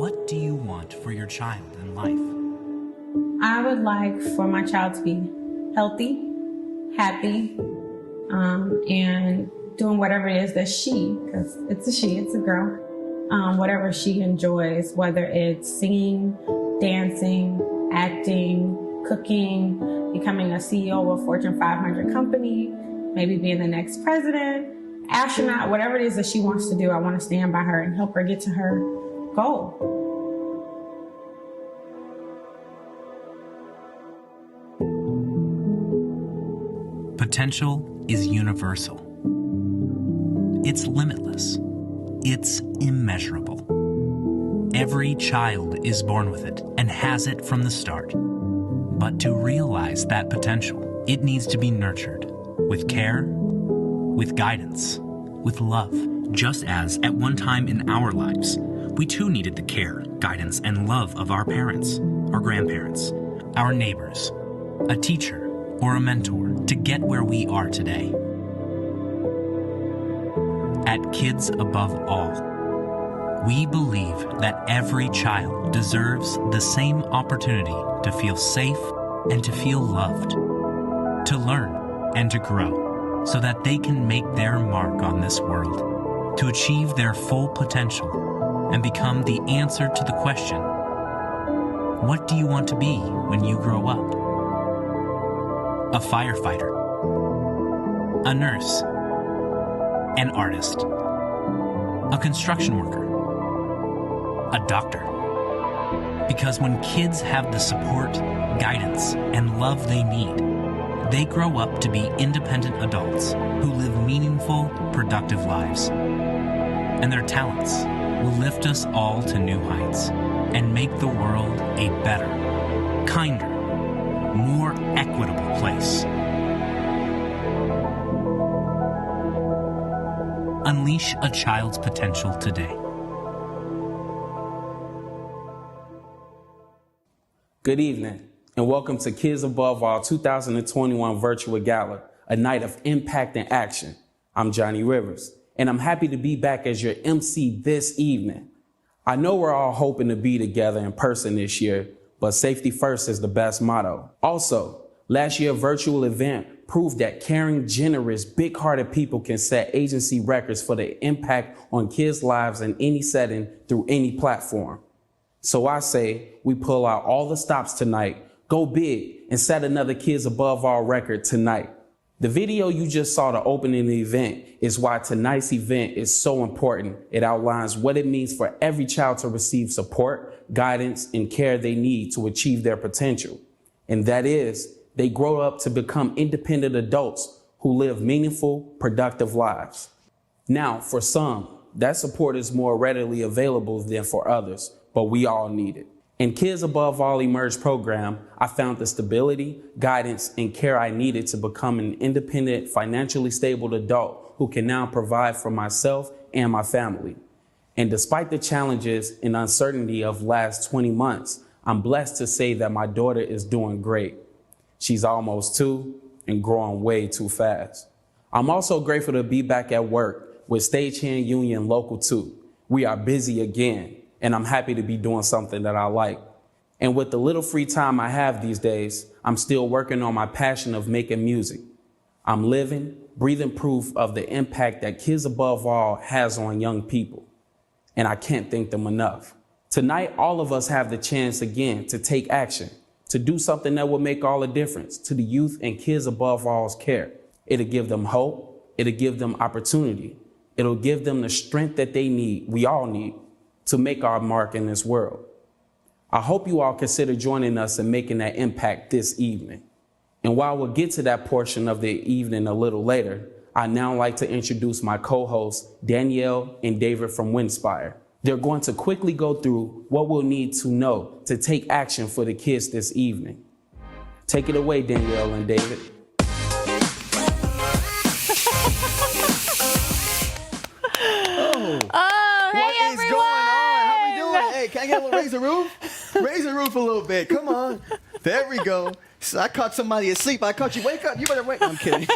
What do you want for your child in life? I would like for my child to be healthy, happy, and doing whatever it is that because it's a girl, whatever she enjoys, whether it's singing, dancing, acting, cooking, becoming a CEO of a Fortune 500 company, maybe being the next president, astronaut, whatever it is that she wants to do. I want to stand by her and help her get to her goal. Potential is universal. It's limitless. It's immeasurable. Every child is born with it and has it from the start. But to realize that potential, it needs to be nurtured with care, with guidance, with love. Just as at one time in our lives, we too needed the care, guidance, and love of our parents, our grandparents, our neighbors, a teacher, or a mentor to get where we are today. At Kids Above All, we believe that every child deserves the same opportunity to feel safe and to feel loved, to learn and to grow so that they can make their mark on this world, to achieve their full potential and become the answer to the question, what do you want to be when you grow up? A firefighter, a nurse, an artist, a construction worker, a doctor. Because when kids have the support, guidance, and love they need, they grow up to be independent adults who live meaningful, productive lives. And their talents will lift us all to new heights and make the world a better, kinder, more equitable place. Unleash a child's potential today. Good evening, and welcome to Kids Above All 2021 Virtual Gala, a night of impact and action. I'm Johnny Rivers, and I'm happy to be back as your MC this evening. I know we're all hoping to be together in person this year, but safety first is the best motto. Also, last year's virtual event proved that caring, generous, big-hearted people can set agency records for the impact on kids' lives in any setting through any platform. So I say we pull out all the stops tonight, go big, and set another Kids Above All record tonight. The video you just saw to open the event is why tonight's event is so important. It outlines what it means for every child to receive support, guidance, and care they need to achieve their potential. And that is, they grow up to become independent adults who live meaningful, productive lives. Now, for some, that support is more readily available than for others, but we all need it. In Kids Above All Emerge program, I found the stability, guidance, and care I needed to become an independent, financially stable adult who can now provide for myself and my family. And despite the challenges and uncertainty of last 20 months, I'm blessed to say that my daughter is doing great. She's almost 2 and growing way too fast. I'm also grateful to be back at work with Stagehand Union Local 2. We are busy again, and I'm happy to be doing something that I like. And with the little free time I have these days, I'm still working on my passion of making music. I'm living, breathing proof of the impact that Kids Above All has on young people. And I can't thank them enough. Tonight, all of us have the chance again to take action, to do something that will make all the difference to the youth and Kids Above All's care. It'll give them hope. It'll give them opportunity. It'll give them the strength that they need, we all need, to make our mark in this world. I hope you all consider joining us in making that impact this evening. And while we'll get to that portion of the evening a little later, I'd now like to introduce my co-hosts, Danielle and David from Winspire. They're going to quickly go through what we'll need to know to take action for the kids this evening. Take it away, Danielle and David. What is going on? How we doing? Hey, can I get a little raise the roof? Raise the roof a little bit. Come on. There we go. So I caught somebody asleep. I caught you. Wake up. You better wake up. I'm kidding.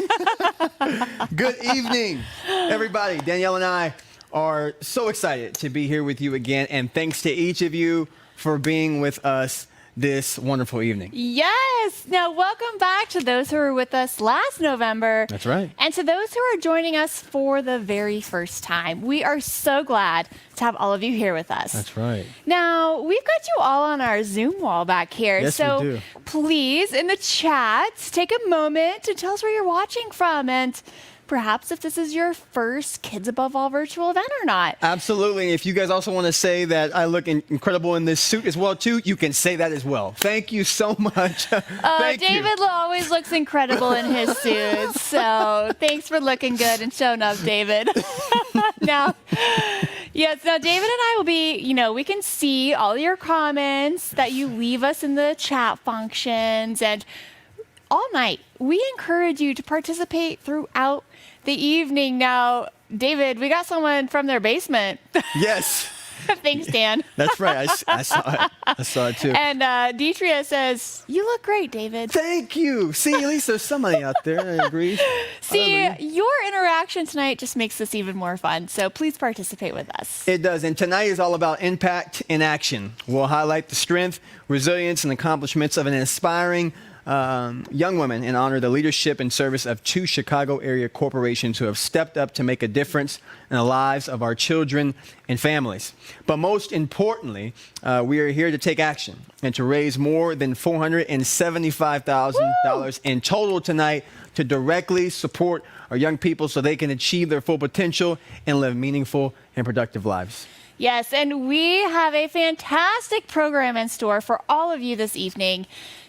Good evening, everybody. Danielle and I are so excited to be here with you again. And thanks to each of you for being with us this wonderful evening. Yes. Now, welcome back to those who were with us last November. That's right. And to those who are joining us for the very first time. We are so glad to have all of you here with us. That's right. Now, we've got you all on our Zoom wall back here. Yes, so we do. Please, in the chat, take a moment to tell us where you're watching from and perhaps if this is your first Kids Above All virtual event or not. Absolutely. If you guys also want to say that I look incredible in this suit as well, too, you can say that as well. Thank you so much. Thank you. David always looks incredible in his suit. So thanks for looking good and showing up, David. Now, David and I will be, we can see all your comments that you leave us in the chat functions. And all night, we encourage you to participate throughout the evening. Now, David, we got someone from their basement. Yes. Thanks, Dan. That's right. I saw it. I saw it too. And Deetria says, "You look great, David." Thank you. See, at least there's somebody out there that agrees. See, your interaction tonight just makes this even more fun. So please participate with us. It does. And tonight is all about impact in action. We'll highlight the strength, resilience, and accomplishments of an inspiring young women and honor the leadership and service of 2 Chicago area corporations who have stepped up to make a difference in the lives of our children and families. But most importantly, we are here to take action and to raise more than $475,000 in total tonight to directly support our young people so they can achieve their full potential and live meaningful and productive lives. Yes, and we have a fantastic program in store for all of you this evening.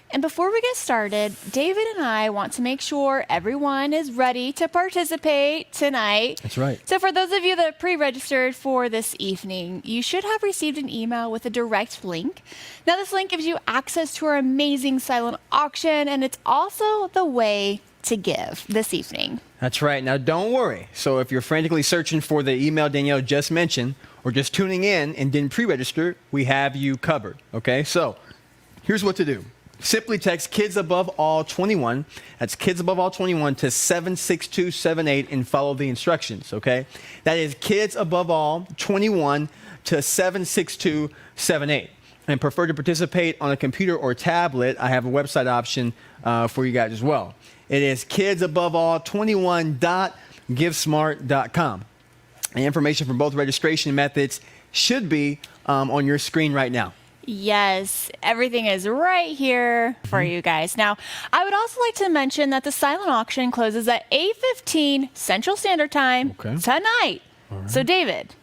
And before we get started, David and I want to make sure everyone is ready to participate tonight. That's right. So for those of you that pre-registered for this evening, you should have received an email with a direct link. Now, this link gives you access to our amazing silent auction, and it's also the way to give this evening. That's right. Now, don't worry. So if you're frantically searching for the email Danielle just mentioned, or just tuning in and didn't pre-register, we have you covered. Okay? So here's what to do. Simply text Kids Above All 21. That's Kids Above All 21 to 76278 and follow the instructions, okay? That is Kids Above All 21 to 76278. And prefer to participate on a computer or tablet, I have a website option for you guys as well. It is kidsaboveall21.givesmart.com. And information from both registration methods should be on your screen right now. Yes, everything is right here for you guys. Now, I would also like to mention that the silent auction closes at 8:15 Central Standard Time tonight. Right. So, David,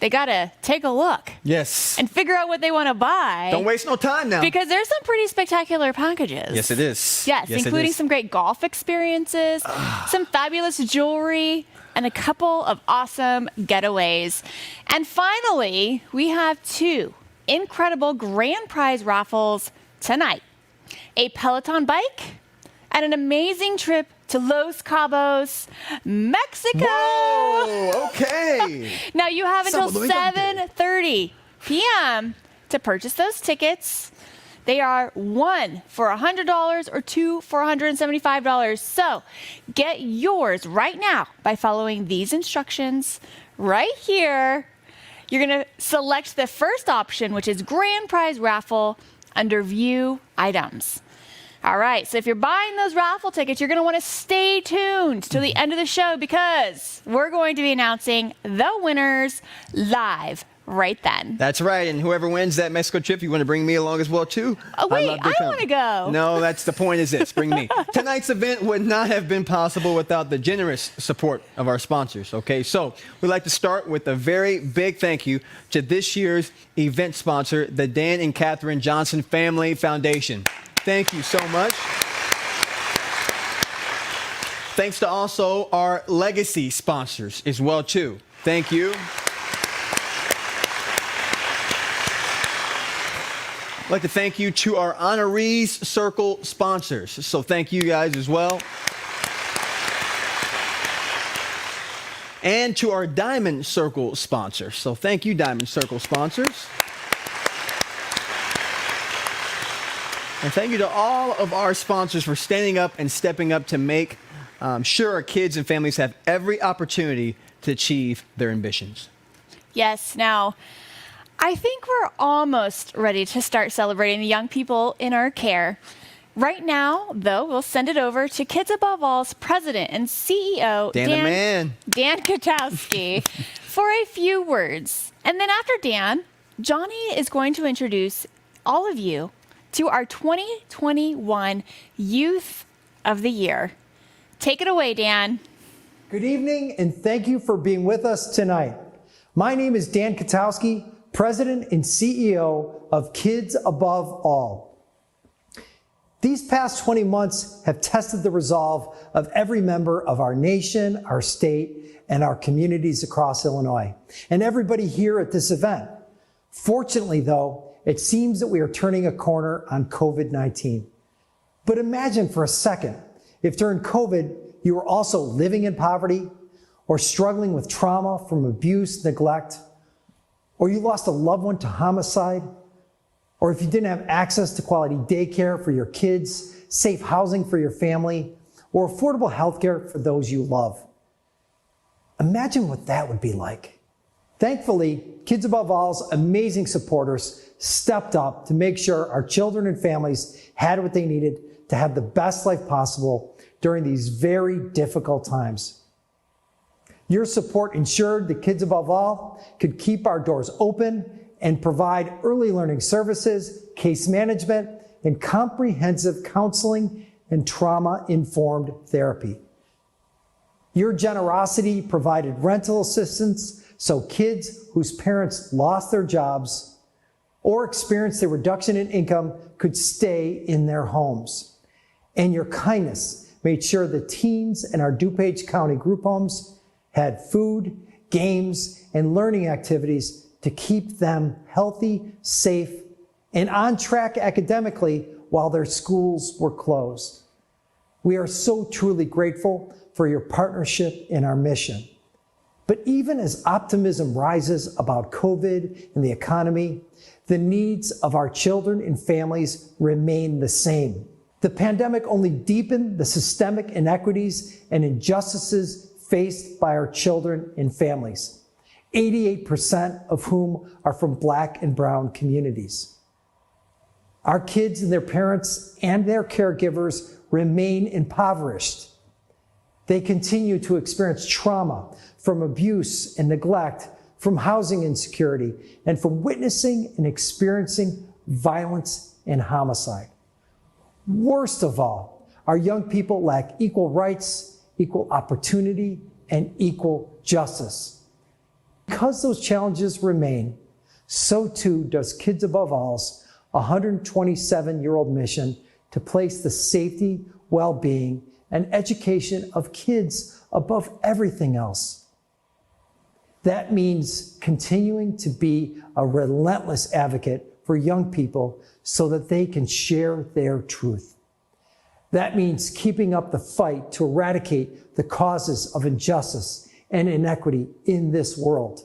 they got to take a look. Yes. And figure out what they want to buy. Don't waste no time now. Because there's some pretty spectacular packages. Yes, it is. Yes, including some great golf experiences, some fabulous jewelry, and a couple of awesome getaways. And finally, we have 2 incredible grand prize raffles tonight. A Peloton bike and an amazing trip to Los Cabos, Mexico. Whoa, okay. Now you have until 7:30 p.m. to purchase those tickets. They are 1 for $100 or 2 for $175. So get yours right now by following these instructions right here. You're going to select the first option, which is Grand Prize Raffle, under View Items. All right, so if you're buying those raffle tickets, you're going to want to stay tuned till the end of the show because we're going to be announcing the winners live right then. That's right, and whoever wins that Mexico trip, you want to bring me along as well, too? Oh, wait, I want to go. No, that's the point is this, bring me. Tonight's event would not have been possible without the generous support of our sponsors, okay? So we'd like to start with a very big thank you to this year's event sponsor, the Dan and Catherine Johnson Family Foundation. Thank you so much. Thanks to also our legacy sponsors as well, too. Thank you. I'd like to thank you to our Honorees Circle sponsors. So thank you guys as well. And to our Diamond Circle sponsors. So thank you, Diamond Circle sponsors. And thank you to all of our sponsors for standing up and stepping up to make sure our kids and families have every opportunity to achieve their ambitions. Yes, now, I think we're almost ready to start celebrating the young people in our care. Right now, though, we'll send it over to Kids Above All's president and CEO, Dan Katowski, for a few words. And then after Dan, Johnny is going to introduce all of you to our 2021 Youth of the Year. Take it away, Dan. Good evening, and thank you for being with us tonight. My name is Dan Katowski, President and CEO of Kids Above All. These past 20 months have tested the resolve of every member of our nation, our state, and our communities across Illinois, and everybody here at this event. Fortunately, though, it seems that we are turning a corner on COVID-19. But imagine for a second, if during COVID, you were also living in poverty, or struggling with trauma from abuse, neglect, or you lost a loved one to homicide, or if you didn't have access to quality daycare for your kids, safe housing for your family, or affordable healthcare for those you love. Imagine what that would be like. Thankfully, Kids Above All's amazing supporters stepped up to make sure our children and families had what they needed to have the best life possible during these very difficult times. Your support ensured that Kids Above All could keep our doors open and provide early learning services, case management, and comprehensive counseling and trauma-informed therapy. Your generosity provided rental assistance so kids whose parents lost their jobs or experienced a reduction in income could stay in their homes. And your kindness made sure the teens in our DuPage County group homes had food, games, and learning activities to keep them healthy, safe, and on track academically while their schools were closed. We are so truly grateful for your partnership in our mission. But even as optimism rises about COVID and the economy, the needs of our children and families remain the same. The pandemic only deepened the systemic inequities and injustices faced by our children and families, 88% of whom are from Black and brown communities. Our kids and their parents and their caregivers remain impoverished. They continue to experience trauma from abuse and neglect, from housing insecurity, and from witnessing and experiencing violence and homicide. Worst of all, our young people lack equal rights, equal opportunity, and equal justice. Because those challenges remain, so too does Kids Above All's 127-year-old mission to place the safety, well-being, and education of kids above everything else. That means continuing to be a relentless advocate for young people so that they can share their truth. That means keeping up the fight to eradicate the causes of injustice and inequity in this world.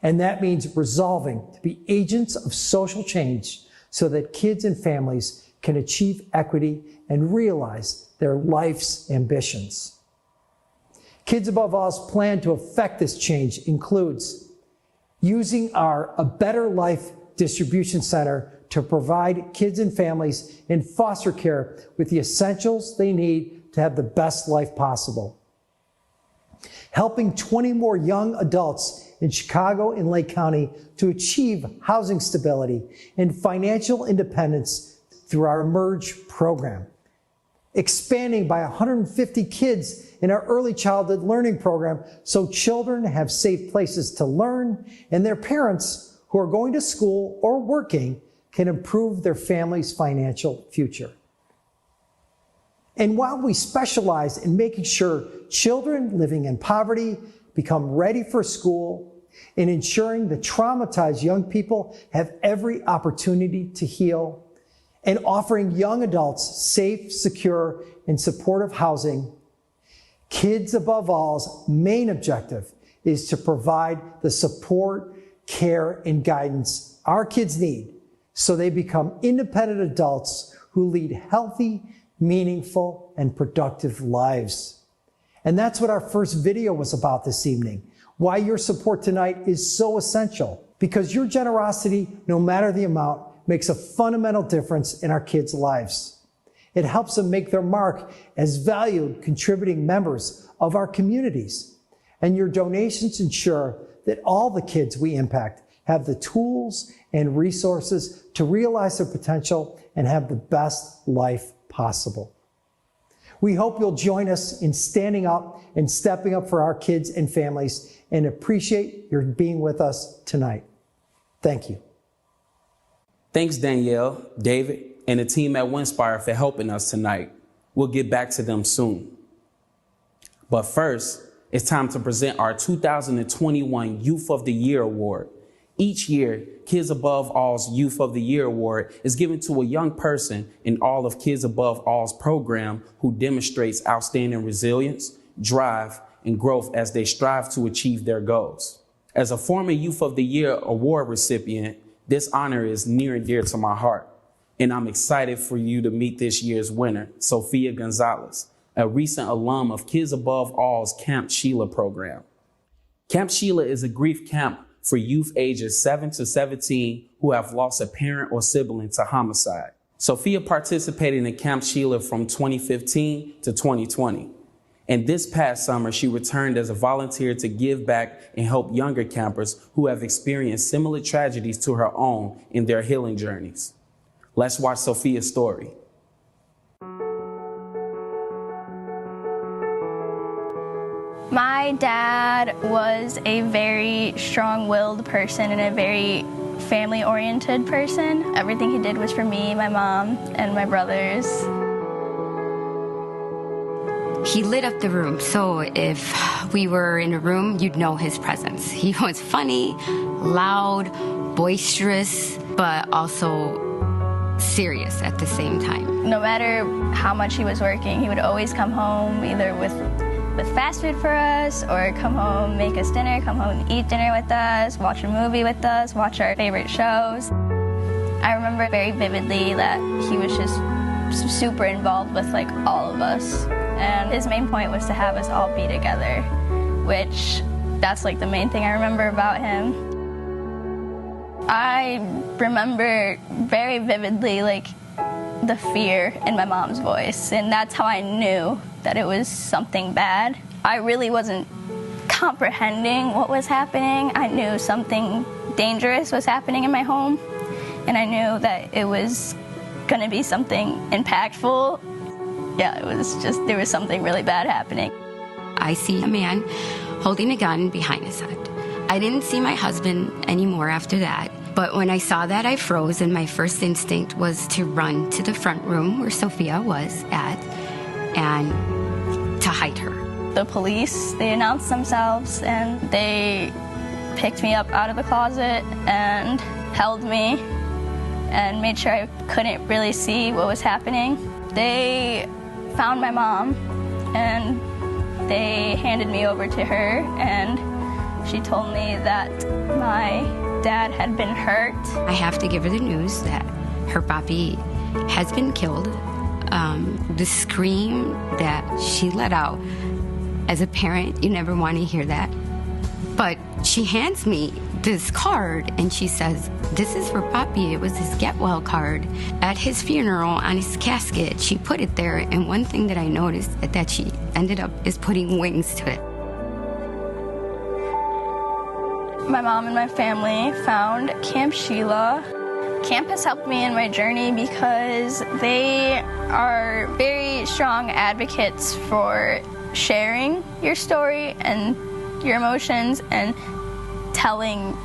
And that means resolving to be agents of social change so that kids and families can achieve equity and realize their life's ambitions. Kids Above All's plan to effect this change includes using our A Better Life distribution center to provide kids and families in foster care with the essentials they need to have the best life possible. Helping 20 more young adults in Chicago and Lake County to achieve housing stability and financial independence through our Emerge program. Expanding by 150 kids in our early childhood learning program so children have safe places to learn and their parents who are going to school or working can improve their family's financial future. And while we specialize in making sure children living in poverty become ready for school and ensuring that traumatized young people have every opportunity to heal, and offering young adults safe, secure, and supportive housing, Kids Above All's main objective is to provide the support, care, and guidance our kids need so they become independent adults who lead healthy, meaningful, and productive lives. And that's what our first video was about this evening. why your support tonight is so essential, because your generosity, no matter the amount, makes a fundamental difference in our kids' lives. It helps them make their mark as valued, contributing members of our communities. And your donations ensure that all the kids we impact have the tools and resources to realize their potential and have the best life possible. We hope you'll join us in standing up and stepping up for our kids and families, and appreciate your being with us tonight. Thank you. Thanks, Danielle, David, and the team at Winspire for helping us tonight. We'll get back to them soon. But first, it's time to present our 2021 Youth of the Year Award. Each year, Kids Above All's Youth of the Year Award is given to a young person in all of Kids Above All's program who demonstrates outstanding resilience, drive, and growth as they strive to achieve their goals. As a former Youth of the Year Award recipient, this honor is near and dear to my heart, and I'm excited for you to meet this year's winner, Sophia Gonzalez, a recent alum of Kids Above All's Camp Sheila program. Camp Sheila is a grief camp for youth ages 7 to 17 who have lost a parent or sibling to homicide. Sophia participated in Camp Sheila from 2015 to 2020. And this past summer, she returned as a volunteer to give back and help younger campers who have experienced similar tragedies to her own in their healing journeys. Let's watch Sophia's story. My dad was a very strong-willed person and a very family-oriented person. Everything he did was for me, my mom, and my brothers. He lit up the room, so if we were in a room, you'd know his presence. He was funny, loud, boisterous, but also serious at the same time. No matter how much he was working, he would always come home either with fast food for us, or come home, make us dinner, come home and eat dinner with us, watch a movie with us, watch our favorite shows. I remember very vividly that he was just super involved with like all of us. And his main point was to have us all be together, which that's like the main thing I remember about him. I remember very vividly like the fear in my mom's voice, and that's how I knew that it was something bad. I really wasn't comprehending what was happening. I knew something dangerous was happening in my home, and I knew that it was gonna be something impactful. Yeah, it was just, there was something really bad happening. I see a man holding a gun behind his head. I didn't see my husband anymore after that, but when I saw that, I froze, and my first instinct was to run to the front room where Sophia was at and to hide her. The police, they announced themselves, and they picked me up out of the closet and held me and made sure I couldn't really see what was happening. They found my mom, and they handed me over to her, and she told me that my dad had been hurt. I have to give her the news that her papi has been killed. The scream that she let out, as a parent, you never want to hear that. But she hands me this card, and she says, "This is for Papi. It was his get well card. At his funeral, on his casket, she put it there, and one thing that I noticed that she ended up is putting wings to it." My mom and my family found Camp Sheila. Camp has helped me in my journey because they are very strong advocates for sharing your story and your emotions and telling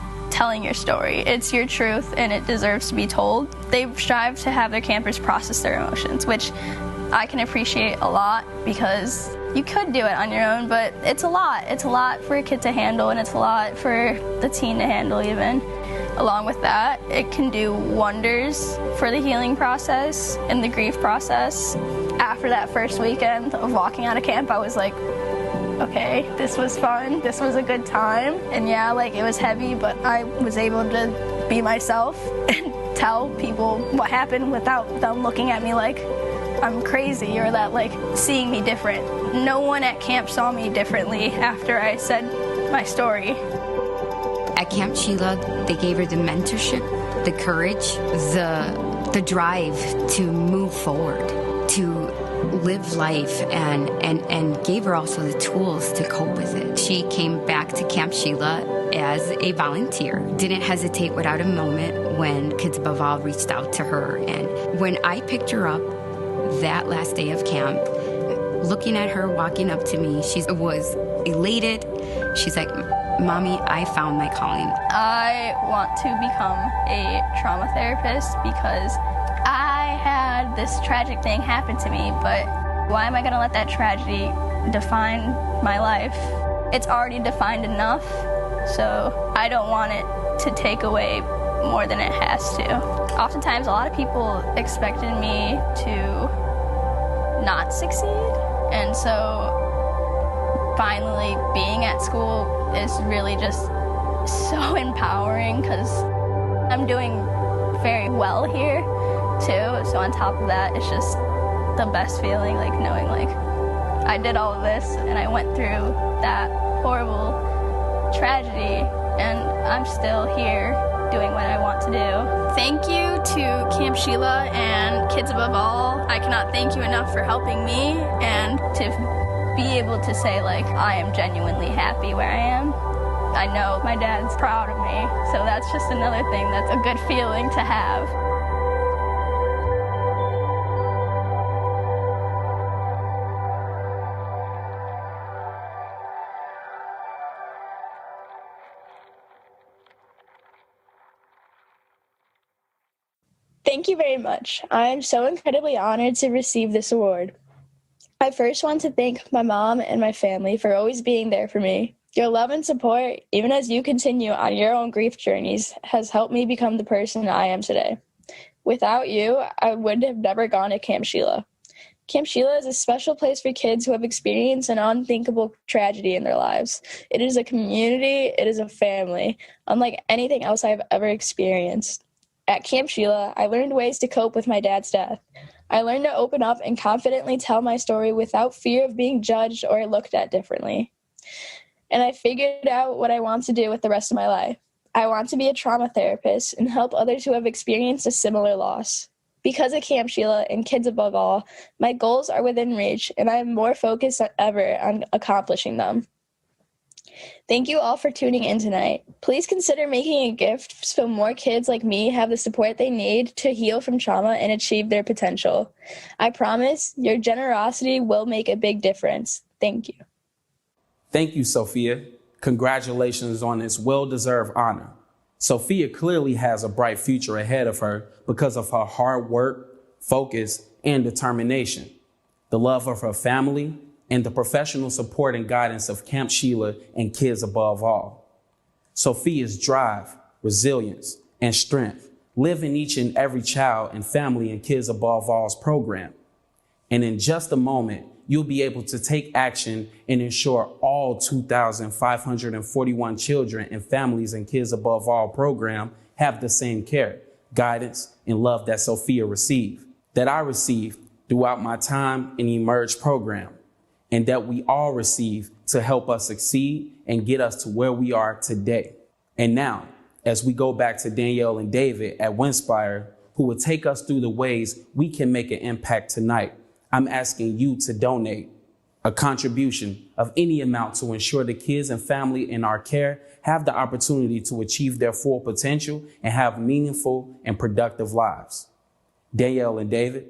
your story. It's your truth, and it deserves to be told. They strive to have their campers process their emotions, which I can appreciate a lot, because you could do it on your own, but it's a lot. It's a lot for a kid to handle, and it's a lot for the teen to handle even. Along with that, it can do wonders for the healing process and the grief process. After that first weekend of walking out of camp, I was like, okay, this was fun, this was a good time. And yeah, like it was heavy, but I was able to be myself and tell people what happened without them looking at me like I'm crazy or that like seeing me different. No one at camp saw me differently after I said my story. At Camp Sheila, they gave her the mentorship, the courage, the drive to move forward, to live life, and gave her also the tools to cope with it. She came back to Camp Sheila as a volunteer, didn't hesitate without a moment when Kids Above All reached out to her. And when I picked her up that last day of camp, looking at her walking up to me, she was elated. She's like, "Mommy, I found my calling." I want to become a trauma therapist because I had this tragic thing happen to me, but why am I going to let that tragedy define my life? It's already defined enough, so I don't want it to take away more than it has to. Oftentimes, a lot of people expected me to not succeed, and so finally being at school is really just so empowering because I'm doing very well here too. So on top of that, it's just the best feeling, like knowing like I did all of this and I went through that horrible tragedy and I'm still here doing what I want to do. Thank you to Camp Sheila and Kids Above All. I cannot thank you enough for helping me and to be able to say like I am genuinely happy where I am. I know my dad's proud of me, so that's just another thing that's a good feeling to have. Thank you very much. I am so incredibly honored to receive this award. I first want to thank my mom and my family for always being there for me. Your love and support, even as you continue on your own grief journeys, has helped me become the person I am today. Without you, I would have never gone to Camp Sheila. Camp Sheila is a special place for kids who have experienced an unthinkable tragedy in their lives. It is a community, it is a family, unlike anything else I've ever experienced. At Camp Sheila, I learned ways to cope with my dad's death. I learned to open up and confidently tell my story without fear of being judged or looked at differently. And I figured out what I want to do with the rest of my life. I want to be a trauma therapist and help others who have experienced a similar loss. Because of Camp Sheila and Kids Above All, my goals are within reach, and I am more focused than ever on accomplishing them. Thank you all for tuning in tonight. Please consider making a gift so more kids like me have the support they need to heal from trauma and achieve their potential. I promise your generosity will make a big difference. Thank you. Thank you, Sophia. Congratulations on this well-deserved honor. Sophia clearly has a bright future ahead of her because of her hard work, focus, and determination, the love of her family, and the professional support and guidance of Camp Sheila and Kids Above All. Sophia's drive, resilience, and strength live in each and every child and family in Kids Above All's program. And in just a moment, you'll be able to take action and ensure all 2,541 children and families in Kids Above All program have the same care, guidance, and love that Sophia received, that I received throughout my time in Emerge program, and that we all receive to help us succeed and get us to where we are today. And now, as we go back to Danielle and David at Winspire, who will take us through the ways we can make an impact tonight, I'm asking you to donate a contribution of any amount to ensure the kids and family in our care have the opportunity to achieve their full potential and have meaningful and productive lives. Danielle and David.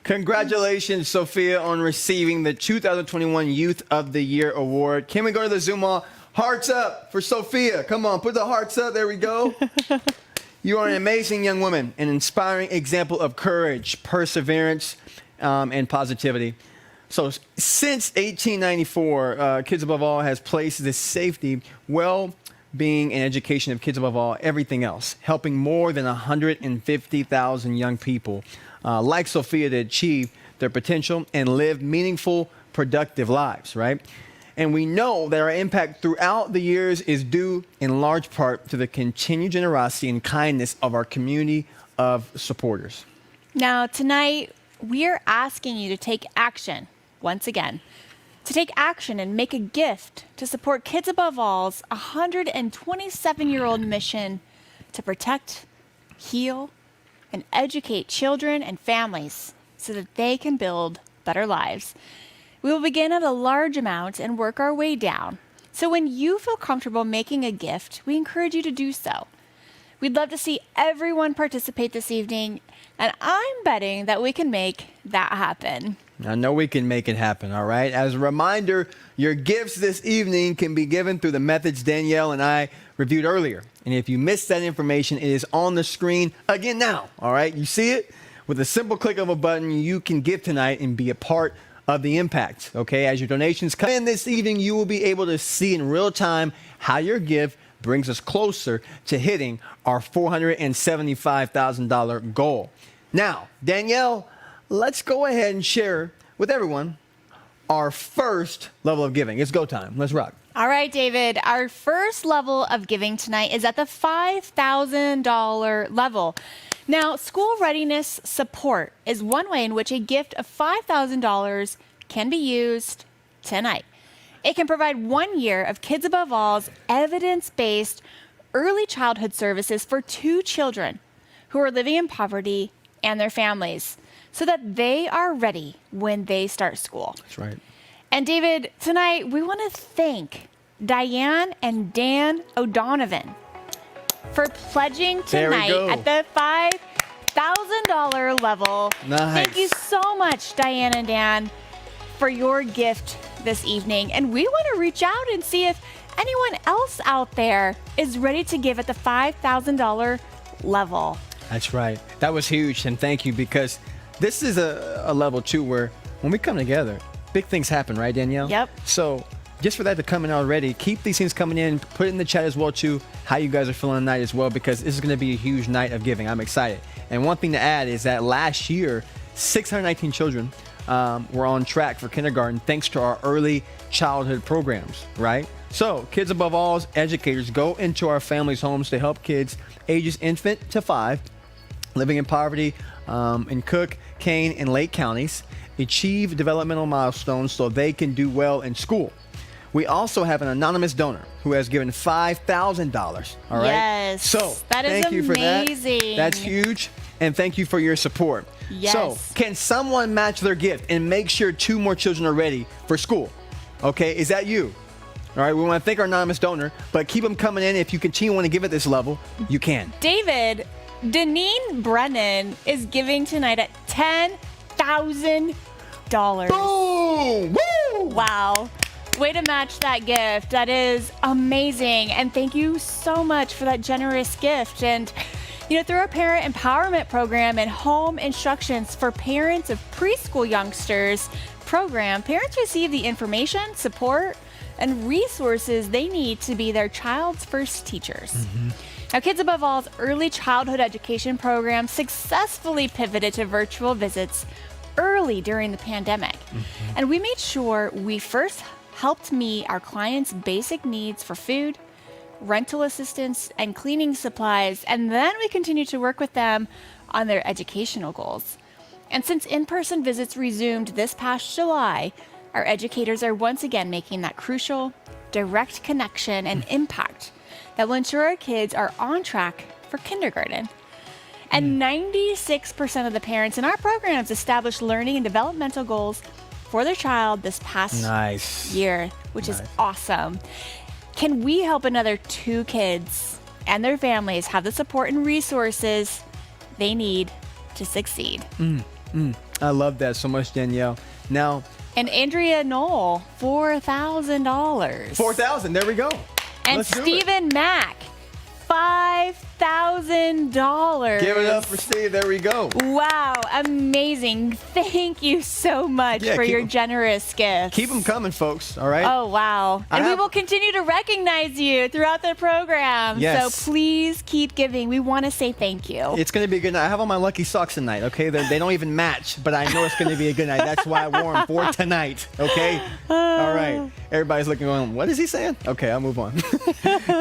Congratulations, Sophia, on receiving the 2021 Youth of the Year Award. Can we go to the Zoom all? Hearts up for Sophia. Come on, put the hearts up. There we go. You are an amazing young woman, an inspiring example of courage, perseverance, and positivity. So since 1894, Kids Above All has placed the safety, well-being, and education of kids above all everything else, helping more than 150,000 young people like Sophia to achieve their potential and live meaningful, productive lives, right? And we know that our impact throughout the years is due in large part to the continued generosity and kindness of our community of supporters. Now, tonight, we're asking you to take action once again. to take action and make a gift to support Kids Above All's 127-year-old mission to protect, heal, and educate children and families so that they can build better lives. We will begin at a large amount and work our way down. So when you feel comfortable making a gift, we encourage you to do so. We'd love to see everyone participate this evening, and I'm betting that we can make that happen. I know we can make it happen, all right? As a reminder, your gifts this evening can be given through the methods Danielle and I reviewed earlier. And if you missed that information, it is on the screen again now, all right? You see it? With a simple click of a button, you can give tonight and be a part of the impact, okay? As your donations come in this evening, you will be able to see in real time how your gift brings us closer to hitting our $475,000 goal. Now, Danielle, let's go ahead and share with everyone our first level of giving. It's go time. Let's rock. All right, David. Our first level of giving tonight is at the $5,000 level. Now, school readiness support is one way in which a gift of $5,000 can be used tonight. It can provide 1 year of Kids Above All's evidence-based early childhood services for 2 children who are living in poverty and their families so that they are ready when they start school. That's right. And David, tonight we want to thank Diane and Dan O'Donovan for pledging tonight at the $5,000 level. Nice. Thank you so much, Diane and Dan, for your gift this evening. And we want to reach out and see if anyone else out there is ready to give at the $5,000 level. That's right. That was huge, and thank you, because this is a level, too, where when we come together, big things happen, right, Danielle? Yep. So just for that to come in already, keep these things coming in. Put it in the chat as well, too, how you guys are feeling tonight as well, because this is going to be a huge night of giving. I'm excited. And one thing to add is that last year, 619 children were on track for kindergarten thanks to our early childhood programs, right? So Kids Above All's educators go into our families' homes to help kids ages infant to 5 living in poverty in Cook, Kane, and Lake counties achieve developmental milestones so they can do well in school. We also have an anonymous donor who has given $5,000. All right. Yes. So that is thank you for that. amazing. That's huge. And thank you for your support. Yes. So can someone match their gift and make sure 2 more children are ready for school? Okay. Is that you? All right. We want to thank our anonymous donor, but keep them coming in. If you continue want to give at this level, you can. David, Deneen Brennan is giving tonight at $10,000. Boom! Woo! Wow. Way to match that gift. That is amazing. And thank you so much for that generous gift. And, you know, through our parent empowerment program and home instructions for parents of preschool youngsters program, parents receive the information, support, and resources they need to be their child's first teachers. Mm-hmm. Now, Kids Above All's early childhood education program successfully pivoted to virtual visits early during the pandemic. Mm-hmm. And we made sure we first helped meet our clients' basic needs for food, rental assistance, and cleaning supplies, and then we continued to work with them on their educational goals. And since in-person visits resumed this past July, our educators are once again making that crucial, direct connection and impact that will ensure our kids are on track for kindergarten. And 96% of the parents in our programs established learning and developmental goals for their child this past year, which is awesome. Can we help another 2 kids and their families have the support and resources they need to succeed? I love that so much, Danielle. Now, and Andrea Knoll, $4,000. 4,000. There we go. And Stephen Mack, $5,000. Give it up for Steve. There we go. Wow, amazing. Thank you so much for your generous gift. Keep them coming, folks. All right? Oh, wow. And we will continue to recognize you throughout the program. Yes. So please keep giving. We want to say thank you. It's going to be a good night. I have on my lucky socks tonight, okay? They don't even match, but I know it's going to be a good night. That's why I wore them for tonight, okay? All right. Everybody's looking going, what is he saying? Okay, I'll move on.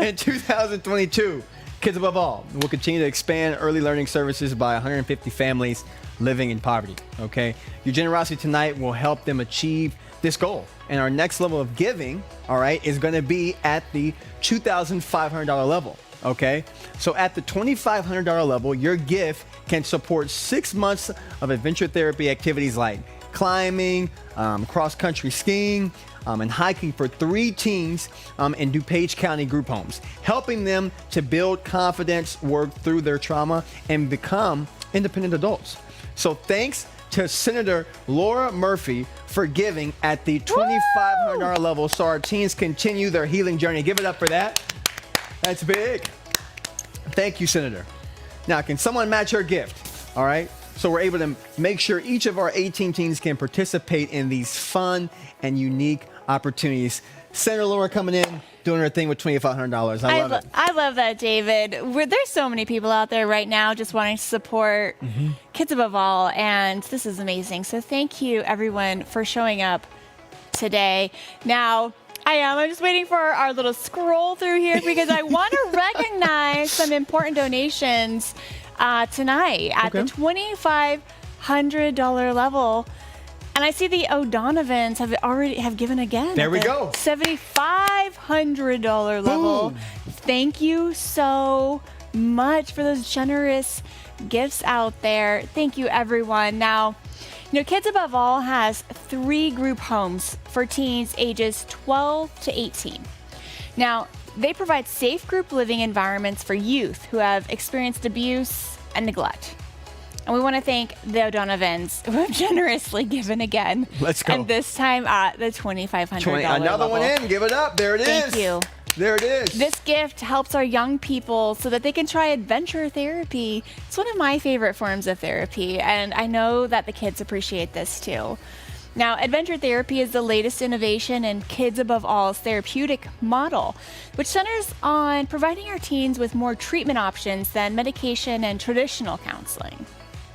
In 2022, Kids Above All will continue to expand early learning services by 150 families living in poverty, okay? Your generosity tonight will help them achieve this goal. And our next level of giving, all right, is going to be at the $2,500 level, okay? So at the $2,500 level, your gift can support 6 months of adventure therapy activities like climbing, cross-country skiing, and hiking for 3 teens in DuPage County group homes, helping them to build confidence, work through their trauma, and become independent adults. So thanks to Senator Laura Murphy for giving at the $2,500 level so our teens continue their healing journey. Give it up for that. That's big. Thank you, Senator. Now, can someone match her gift? All right. So we're able to make sure each of our 18 teens can participate in these fun and unique opportunities. Senator Laura coming in, doing her thing with $2,500. I love it. I love that, David. There's so many people out there right now just wanting to support Kids Above All, and this is amazing. So thank you, everyone, for showing up today. Now, I'm just waiting for our little scroll through here because I want to recognize some important donations tonight at the $2,500 level. And I see the O'Donovans have given again. There we go. $7,500 level. Boom. Thank you so much for those generous gifts out there. Thank you, everyone. Now, Kids Above All has 3 group homes for teens ages 12 to 18. Now, they provide safe group living environments for youth who have experienced abuse and neglect. And we want to thank the O'Donovans who have generously given again. Let's go. And this time at the $2,500 Another level. one in. Give it up. There it is. Thank you. There it is. This gift helps our young people so that they can try adventure therapy. It's one of my favorite forms of therapy, and I know that the kids appreciate this too. Now, adventure therapy is the latest innovation in Kids Above All's therapeutic model, which centers on providing our teens with more treatment options than medication and traditional counseling.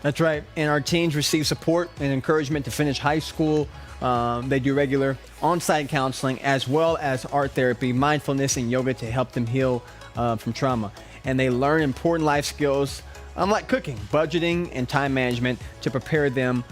That's right. And our teens receive support and encouragement to finish high school. They do regular on-site counseling as well as art therapy, mindfulness, and yoga to help them heal from trauma. And they learn important life skills like cooking, budgeting, and time management to prepare them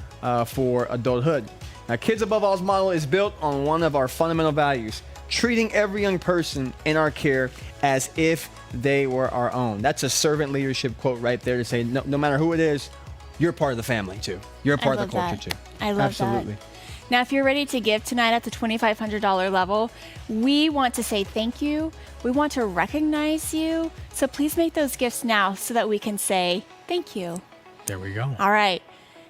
for adulthood. Now, Kids Above All's model is built on one of our fundamental values, treating every young person in our care as if they were our own. That's a servant leadership quote right there to say no matter who it is, you're part of the family too. You're a part of the culture too. I love Absolutely. that. Now, if you're ready to give tonight at the $2,500 level, we want to say thank you. We want to recognize you. So please make those gifts now so that we can say thank you. There we go. All right.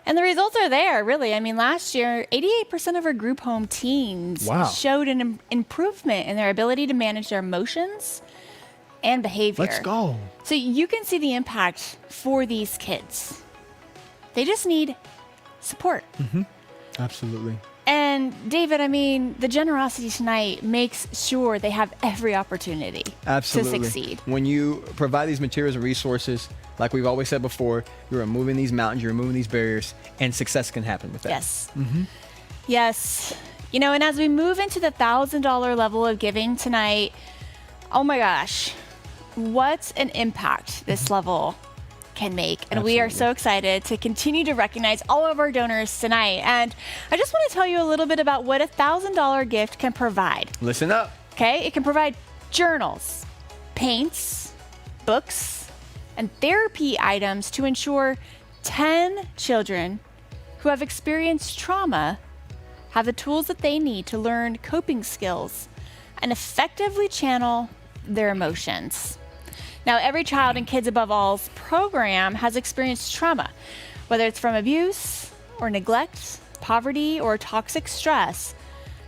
And the results are there, really. I mean, last year, 88% of our group home teens showed an improvement in their ability to manage their emotions and behavior. Let's go. So you can see the impact for these kids. They just need support. Absolutely. And David, I mean, the generosity tonight makes sure they have every opportunity to succeed. When you provide these materials and resources, like we've always said before, you're removing these mountains, you're removing these barriers, and success can happen with that. Yes. Yes. And as we move into the $1,000 level of giving tonight, oh my gosh, what an impact this level can make. And we are so excited to continue to recognize all of our donors tonight. And I just want to tell you a little bit about what a $1,000 gift can provide. Listen up. Okay? It can provide journals, paints, books, and therapy items to ensure 10 children who have experienced trauma have the tools that they need to learn coping skills and effectively channel their emotions. Now, every child in Kids Above All's program has experienced trauma, whether it's from abuse or neglect, poverty or toxic stress,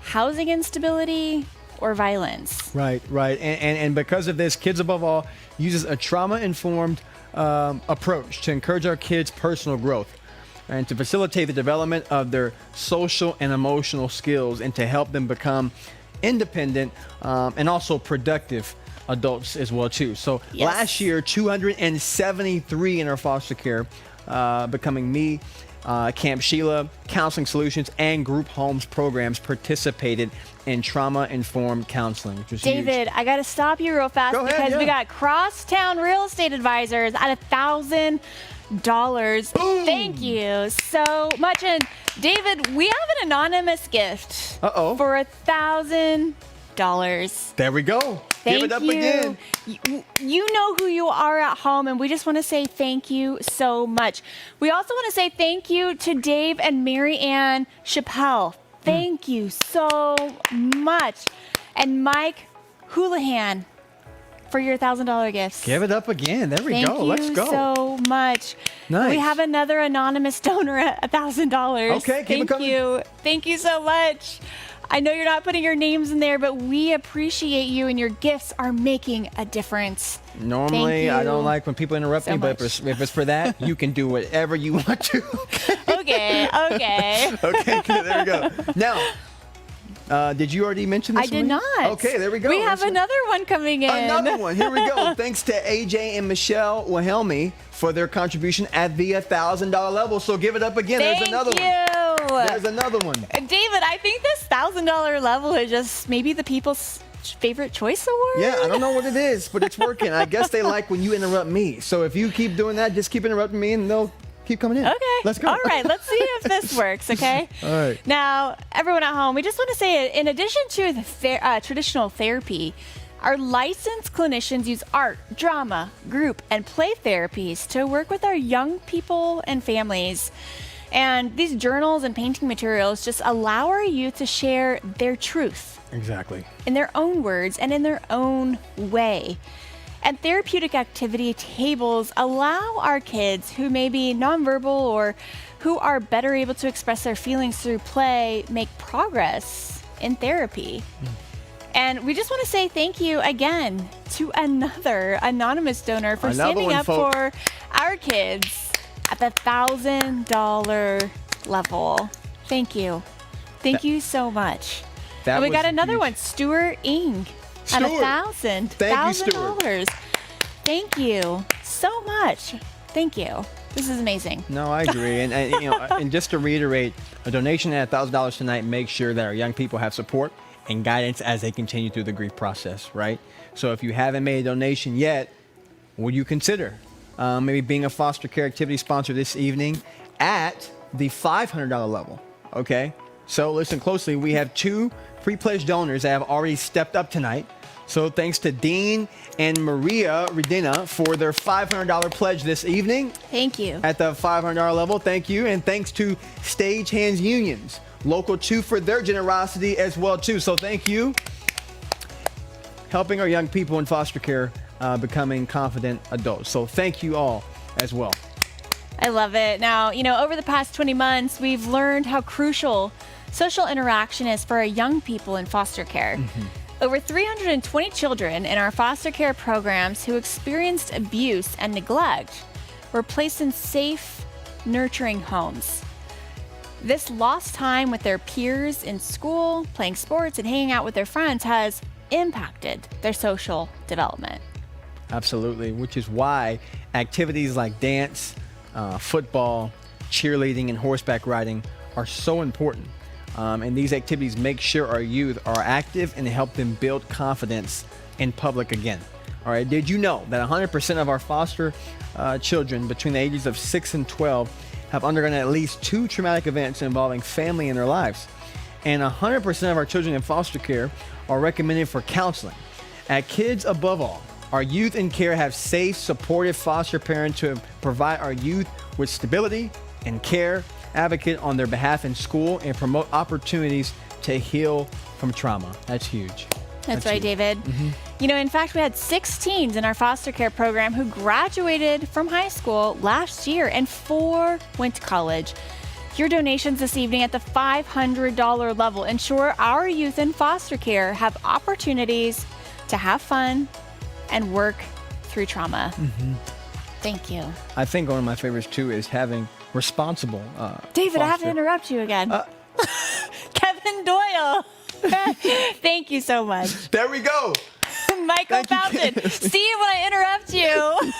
housing instability, or violence. Right. And because of this, Kids Above All uses a trauma-informed approach to encourage our kids' personal growth and to facilitate the development of their social and emotional skills and to help them become independent and also productive adults as well too. So last year, 273 in our foster care, becoming me, Camp Sheila, Counseling Solutions, and Group Homes programs participated in trauma-informed counseling, which was David, huge. I got to stop you real fast because we got Crosstown Real Estate Advisors at $1,000 Thank you so much. And David, we have an anonymous gift for $1,000. There we go. Thank Give it up you. again. You know who you are at home, and we just want to say thank you so much. We also want to say thank you to Dave and Mary Ann Chappelle. Thank you so much. And Mike Houlihan for your $1,000 gifts. Give it up again. There we go. Let's go. Thank you so much. Nice. We have another anonymous donor at $1,000. Okay, keep it coming. Thank you. Thank you so much. I know you're not putting your names in there, but we appreciate you, and your gifts are making a difference. Normally, I don't like when people interrupt me, but if it's for that, you can do whatever you want to. Okay. Okay, good. There we go. Now, did you already mention this? I did not. Okay, there we go. We have another one coming in. Another one. Here we go. Thanks to AJ and Michelle Wilhelmi for their contribution at the $1,000 level. So give it up again. There's another one. There's another one. David, I think this $1,000 level is just maybe the people's favorite choice award. Yeah, I don't know what it is, but it's working. I guess they like when you interrupt me. So if you keep doing that, just keep interrupting me and they'll keep coming in. Okay. Let's go. All right. Let's see if this works, okay? All right. Now, everyone at home, we just want to say, in addition to the traditional therapy, our licensed clinicians use art, drama, group, and play therapies to work with our young people and families. And these journals and painting materials just allow our youth to share their truth. Exactly. In their own words and in their own way. And therapeutic activity tables allow our kids who may be nonverbal or who are better able to express their feelings through play make progress in therapy. And we just want to say thank you again to another anonymous donor for standing up for our kids at the $1,000 level. Thank you. Thank you so much. And we got another one, Stuart Ing, at $1,000. $1,000. Thank you so much. Thank you. This is amazing. No, I agree. And you know, and just to reiterate, a donation at $1,000 tonight makes sure that our young people have support and guidance as they continue through the grief process, right? So if you haven't made a donation yet, would you consider maybe being a foster care activity sponsor this evening at the $500 level? Okay. So listen closely. We have 2 pre-pledged donors that have already stepped up tonight. So thanks to Dean and Maria Redina for their $500 pledge this evening. Thank you. At the $500 level, thank you. And thanks to Stage Hands Unions, Local 2 for their generosity as well too. So thank you. Helping our young people in foster care becoming confident adults. So thank you all as well. I love it. Now, you know, over the past 20 months, we've learned how crucial social interaction is for our young people in foster care. Over 320 children in our foster care programs who experienced abuse and neglect were placed in safe, nurturing homes. This lost time with their peers in school, playing sports, and hanging out with their friends has impacted their social development. Absolutely, which is why activities like dance, football, cheerleading, and horseback riding are so important. And these activities make sure our youth are active and help them build confidence in public again. All right, did you know that 100% of our foster children between the ages of 6 and 12 have undergone at least 2 traumatic events involving family in their lives? And 100% of our children in foster care are recommended for counseling. At Kids Above All, our youth in care have safe, supportive foster parents to provide our youth with stability and care, advocate on their behalf in school, and promote opportunities to heal from trauma. That's huge. That's right, huge. David. You know, in fact, we had 6 teens in our foster care program who graduated from high school last year, and 4 went to college. Your donations this evening at the $500 level ensure our youth in foster care have opportunities to have fun and work through trauma. Thank you. I think one of my favorites too is having responsible David, I have to interrupt you again. Kevin Doyle. Thank you so much. There we go. Michael Fountain. See when I interrupt you.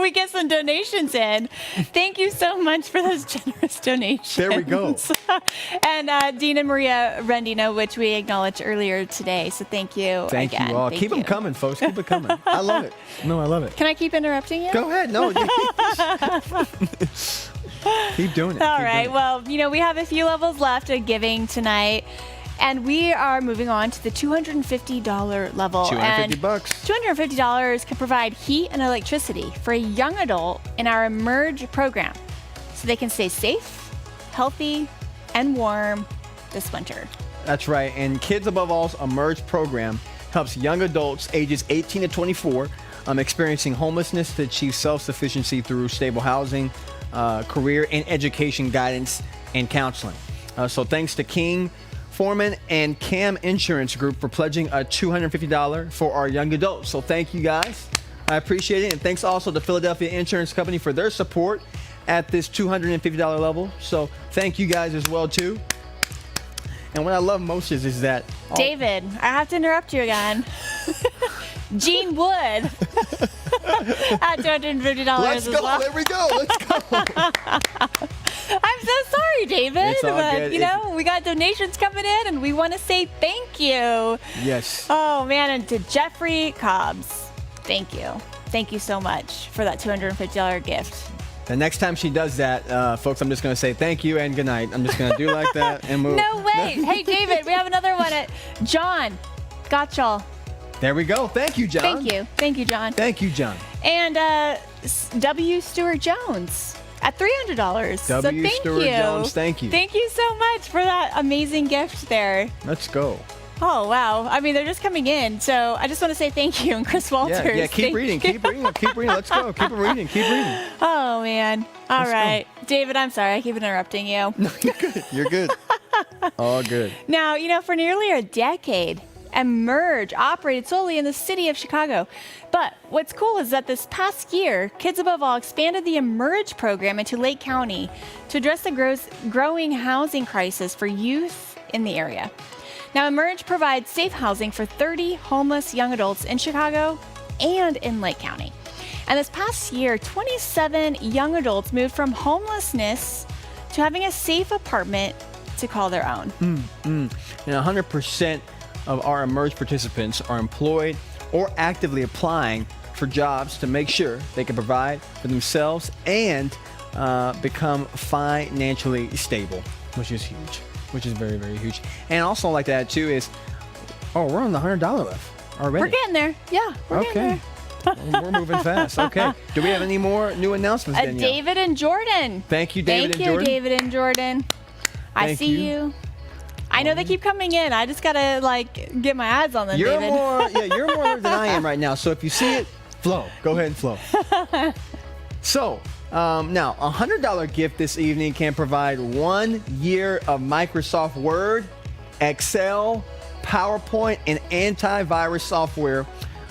we get some donations in. Thank you so much for those generous donations. There we go. And Dean and Maria Rendino, which we acknowledged earlier today. So thank you Thank again. you all. Keep them coming, folks. Keep it coming. I love it. No, I love it. Can I keep interrupting you? Go ahead. No. Keep doing it. All Keep right. doing it. Well, we have a few levels left of giving tonight. And we are moving on to the $250 level. $250. And $250 can provide heat and electricity for a young adult in our Emerge program so they can stay safe, healthy, and warm this winter. That's right. And Kids Above All's Emerge program helps young adults ages 18 to 24 experiencing homelessness to achieve self-sufficiency through stable housing, career and education guidance, and counseling. So thanks to King, Foreman, and Cam Insurance Group for pledging a $250 for our young adults. So thank you guys. I appreciate it. And thanks also to Philadelphia Insurance Company for their support at this $250 level. So thank you guys as well, too. And what I love most is that... David, I have to interrupt you again. Gene Wood at $250 Let's as go. well. There we go. Let's go. I'm so sorry, David. It's all But, good. we got donations coming in, and we want to say thank you. Yes. Oh, man. And to Jeffrey Cobbs, thank you. Thank you so much for that $250 gift. The next time she does that, folks, I'm just going to say thank you and good night. I'm just going to do like that and move. No way. Hey, David, we have another one at John. Got y'all. There we go. Thank you, John. Thank you. Thank you, John. Thank you, John. And W. Stewart Jones at $300. So W. thank Stewart you. Jones, thank you. Thank you so much for that amazing gift there. Let's go. Oh, wow. I mean, they're just coming in. So I just want to say thank you. And Chris Walters. Yeah, keep reading. Keep reading. Keep reading. Let's go. Keep reading. Keep reading. Oh, man. All right. David, I'm sorry. I keep interrupting you. No, you're good. You're good. All good. Now, for nearly a decade, Emerge operated solely in the city of Chicago. But what's cool is that this past year, Kids Above All expanded the Emerge program into Lake County to address the growing housing crisis for youth in the area. Now, Emerge provides safe housing for 30 homeless young adults in Chicago and in Lake County. And this past year, 27 young adults moved from homelessness to having a safe apartment to call their own. And 100% of our Emerge participants are employed or actively applying for jobs to make sure they can provide for themselves and become financially stable, which is huge, which is very, very huge. And also like that too is, we're on the $100 left already. We're getting there. Yeah, we're getting there. We're moving fast. Okay. Do we have any more new announcements, Danielle? David and Jordan. Thank you, David and Jordan. Thank you, David and Jordan. I Thank see you. I know they keep coming in. I just gotta get my eyes on them, You're David. you're more alert than I am right now. So if you see it, flow. Go ahead and flow. So now, a $100 gift this evening can provide 1 year of Microsoft Word, Excel, PowerPoint, and antivirus software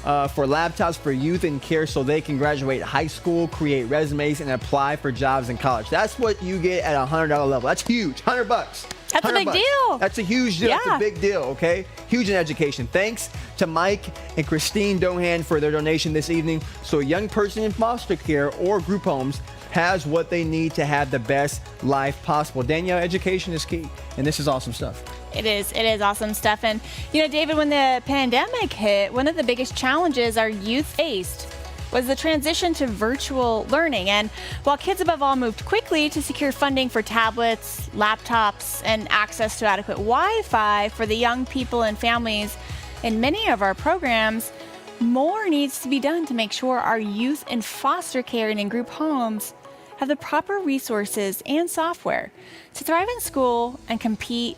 for laptops for youth in care so they can graduate high school, create resumes, and apply for jobs in college. That's what you get at a $100 level. That's huge. $100. That's a big deal. That's a huge deal. Yeah. That's a big deal, okay? Huge in education. Thanks to Mike and Christine Dohan for their donation this evening. So a young person in foster care or group homes has what they need to have the best life possible. Danielle, education is key, and this is awesome stuff. It is awesome stuff. And, David, when the pandemic hit, one of the biggest challenges our youth faced was the transition to virtual learning. And while Kids Above All moved quickly to secure funding for tablets, laptops, and access to adequate Wi-Fi for the young people and families in many of our programs, more needs to be done to make sure our youth in foster care and in group homes have the proper resources and software to thrive in school and compete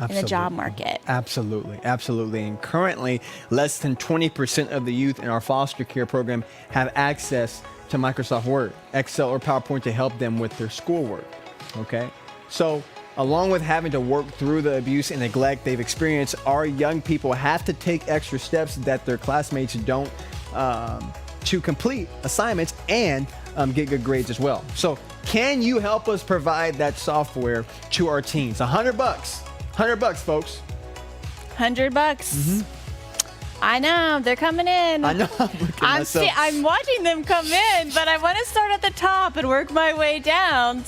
in the job market. Absolutely. And currently, less than 20% of the youth in our foster care program have access to Microsoft Word, Excel, or PowerPoint to help them with their schoolwork. Okay? So, along with having to work through the abuse and neglect they've experienced, our young people have to take extra steps that their classmates don't to complete assignments and get good grades as well. So, can you help us provide that software to our teens? $100. $100, folks. $100. I know they're coming in. I know. I'm watching them come in, but I want to start at the top and work my way down.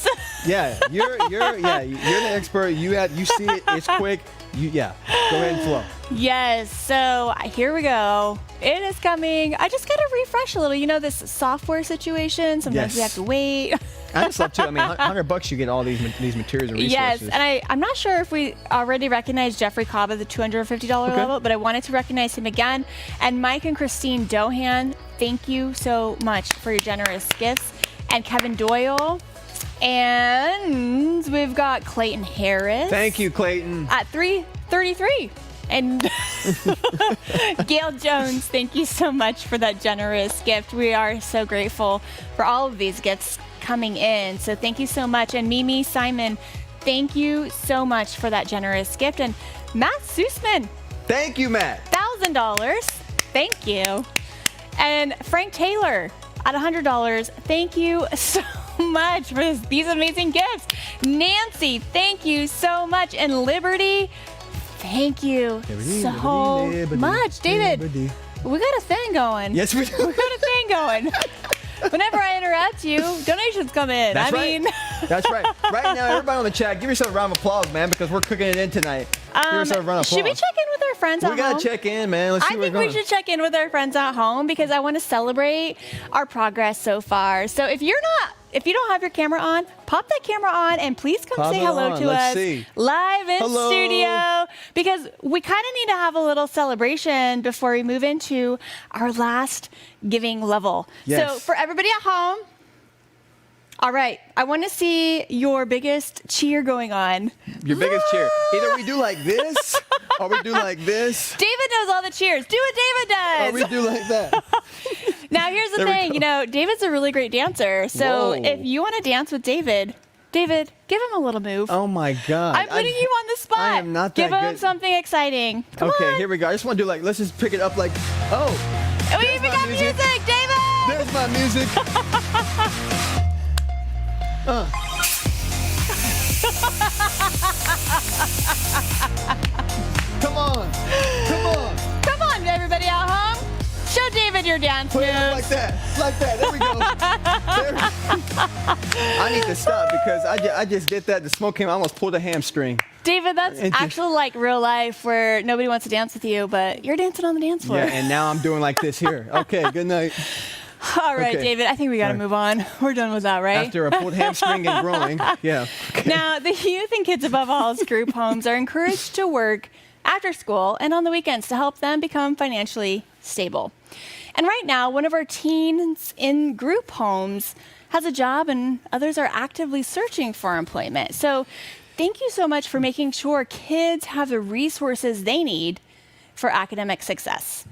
Yeah, you're the expert. You see it. It's quick. Go ahead and flow. Yes. So here we go. It is coming. I just gotta refresh a little. You know, this software situation. Sometimes we have to wait. I just love too. I mean, $100 you get all these materials and resources. Yes, and I'm not sure if we already recognized Jeffrey Cobb at the $250 level, but I wanted to recognize him again. And Mike and Christine Dohan, thank you so much for your generous gifts. And Kevin Doyle. And we've got Clayton Harris. Thank you, Clayton. At $333. And Gail Jones, thank you so much for that generous gift. We are so grateful for all of these gifts coming in. So thank you so much. And Mimi Simon, thank you so much for that generous gift. And Matt Sussman. Thank you, Matt. $1,000. Thank you. And Frank Taylor at $100. Thank you so much for these amazing gifts. Nancy, thank you so much. And Liberty, thank you so much. David, we got a thing going. Yes, we do. We got a thing going. Whenever I interrupt you, donations come in. That's right. Right now, everybody on the chat, give yourself a round of applause, man, because we're cooking it in tonight. Give yourself a round of applause. Should we check in with our friends at home? We got to check in, man. Let's see where we're going. I think we should check in with our friends at home because I want to celebrate our progress so far. So if you don't have your camera on, pop that camera on and please come say hello to us live in studio because we kind of need to have a little celebration before we move into our last giving level. Yes. So for everybody at home, all right, I want to see your biggest cheer going on. Your biggest cheer. Either we do like this or we do like this. David knows all the cheers. Do what David does. Or we do like that. Now, here's the thing. You know, David's a really great dancer. So if you want to dance with David, give him a little move. Oh, my God. I'm putting you on the spot. I am not that Give him good. something exciting. Come on. Here we go. I just want to do let's just pick it up We even got music, David. There's my music. Come on, everybody at home. Show David your dance moves. Like that. There we go. I need to stop because I just did that. The smoke came. I almost pulled a hamstring. David, that's actually like real life where nobody wants to dance with you, but you're dancing on the dance floor. Yeah, and now I'm doing like this here. Okay, good night. All right, David, I think we got to move on. We're done with that, right? After a pulled hamstring and growing, yeah. Okay. Now, the Youth and Kids Above All's group homes are encouraged to work after school and on the weekends to help them become financially stable. And right now, one of our teens in group homes has a job and others are actively searching for employment. So thank you so much for making sure kids have the resources they need for academic success.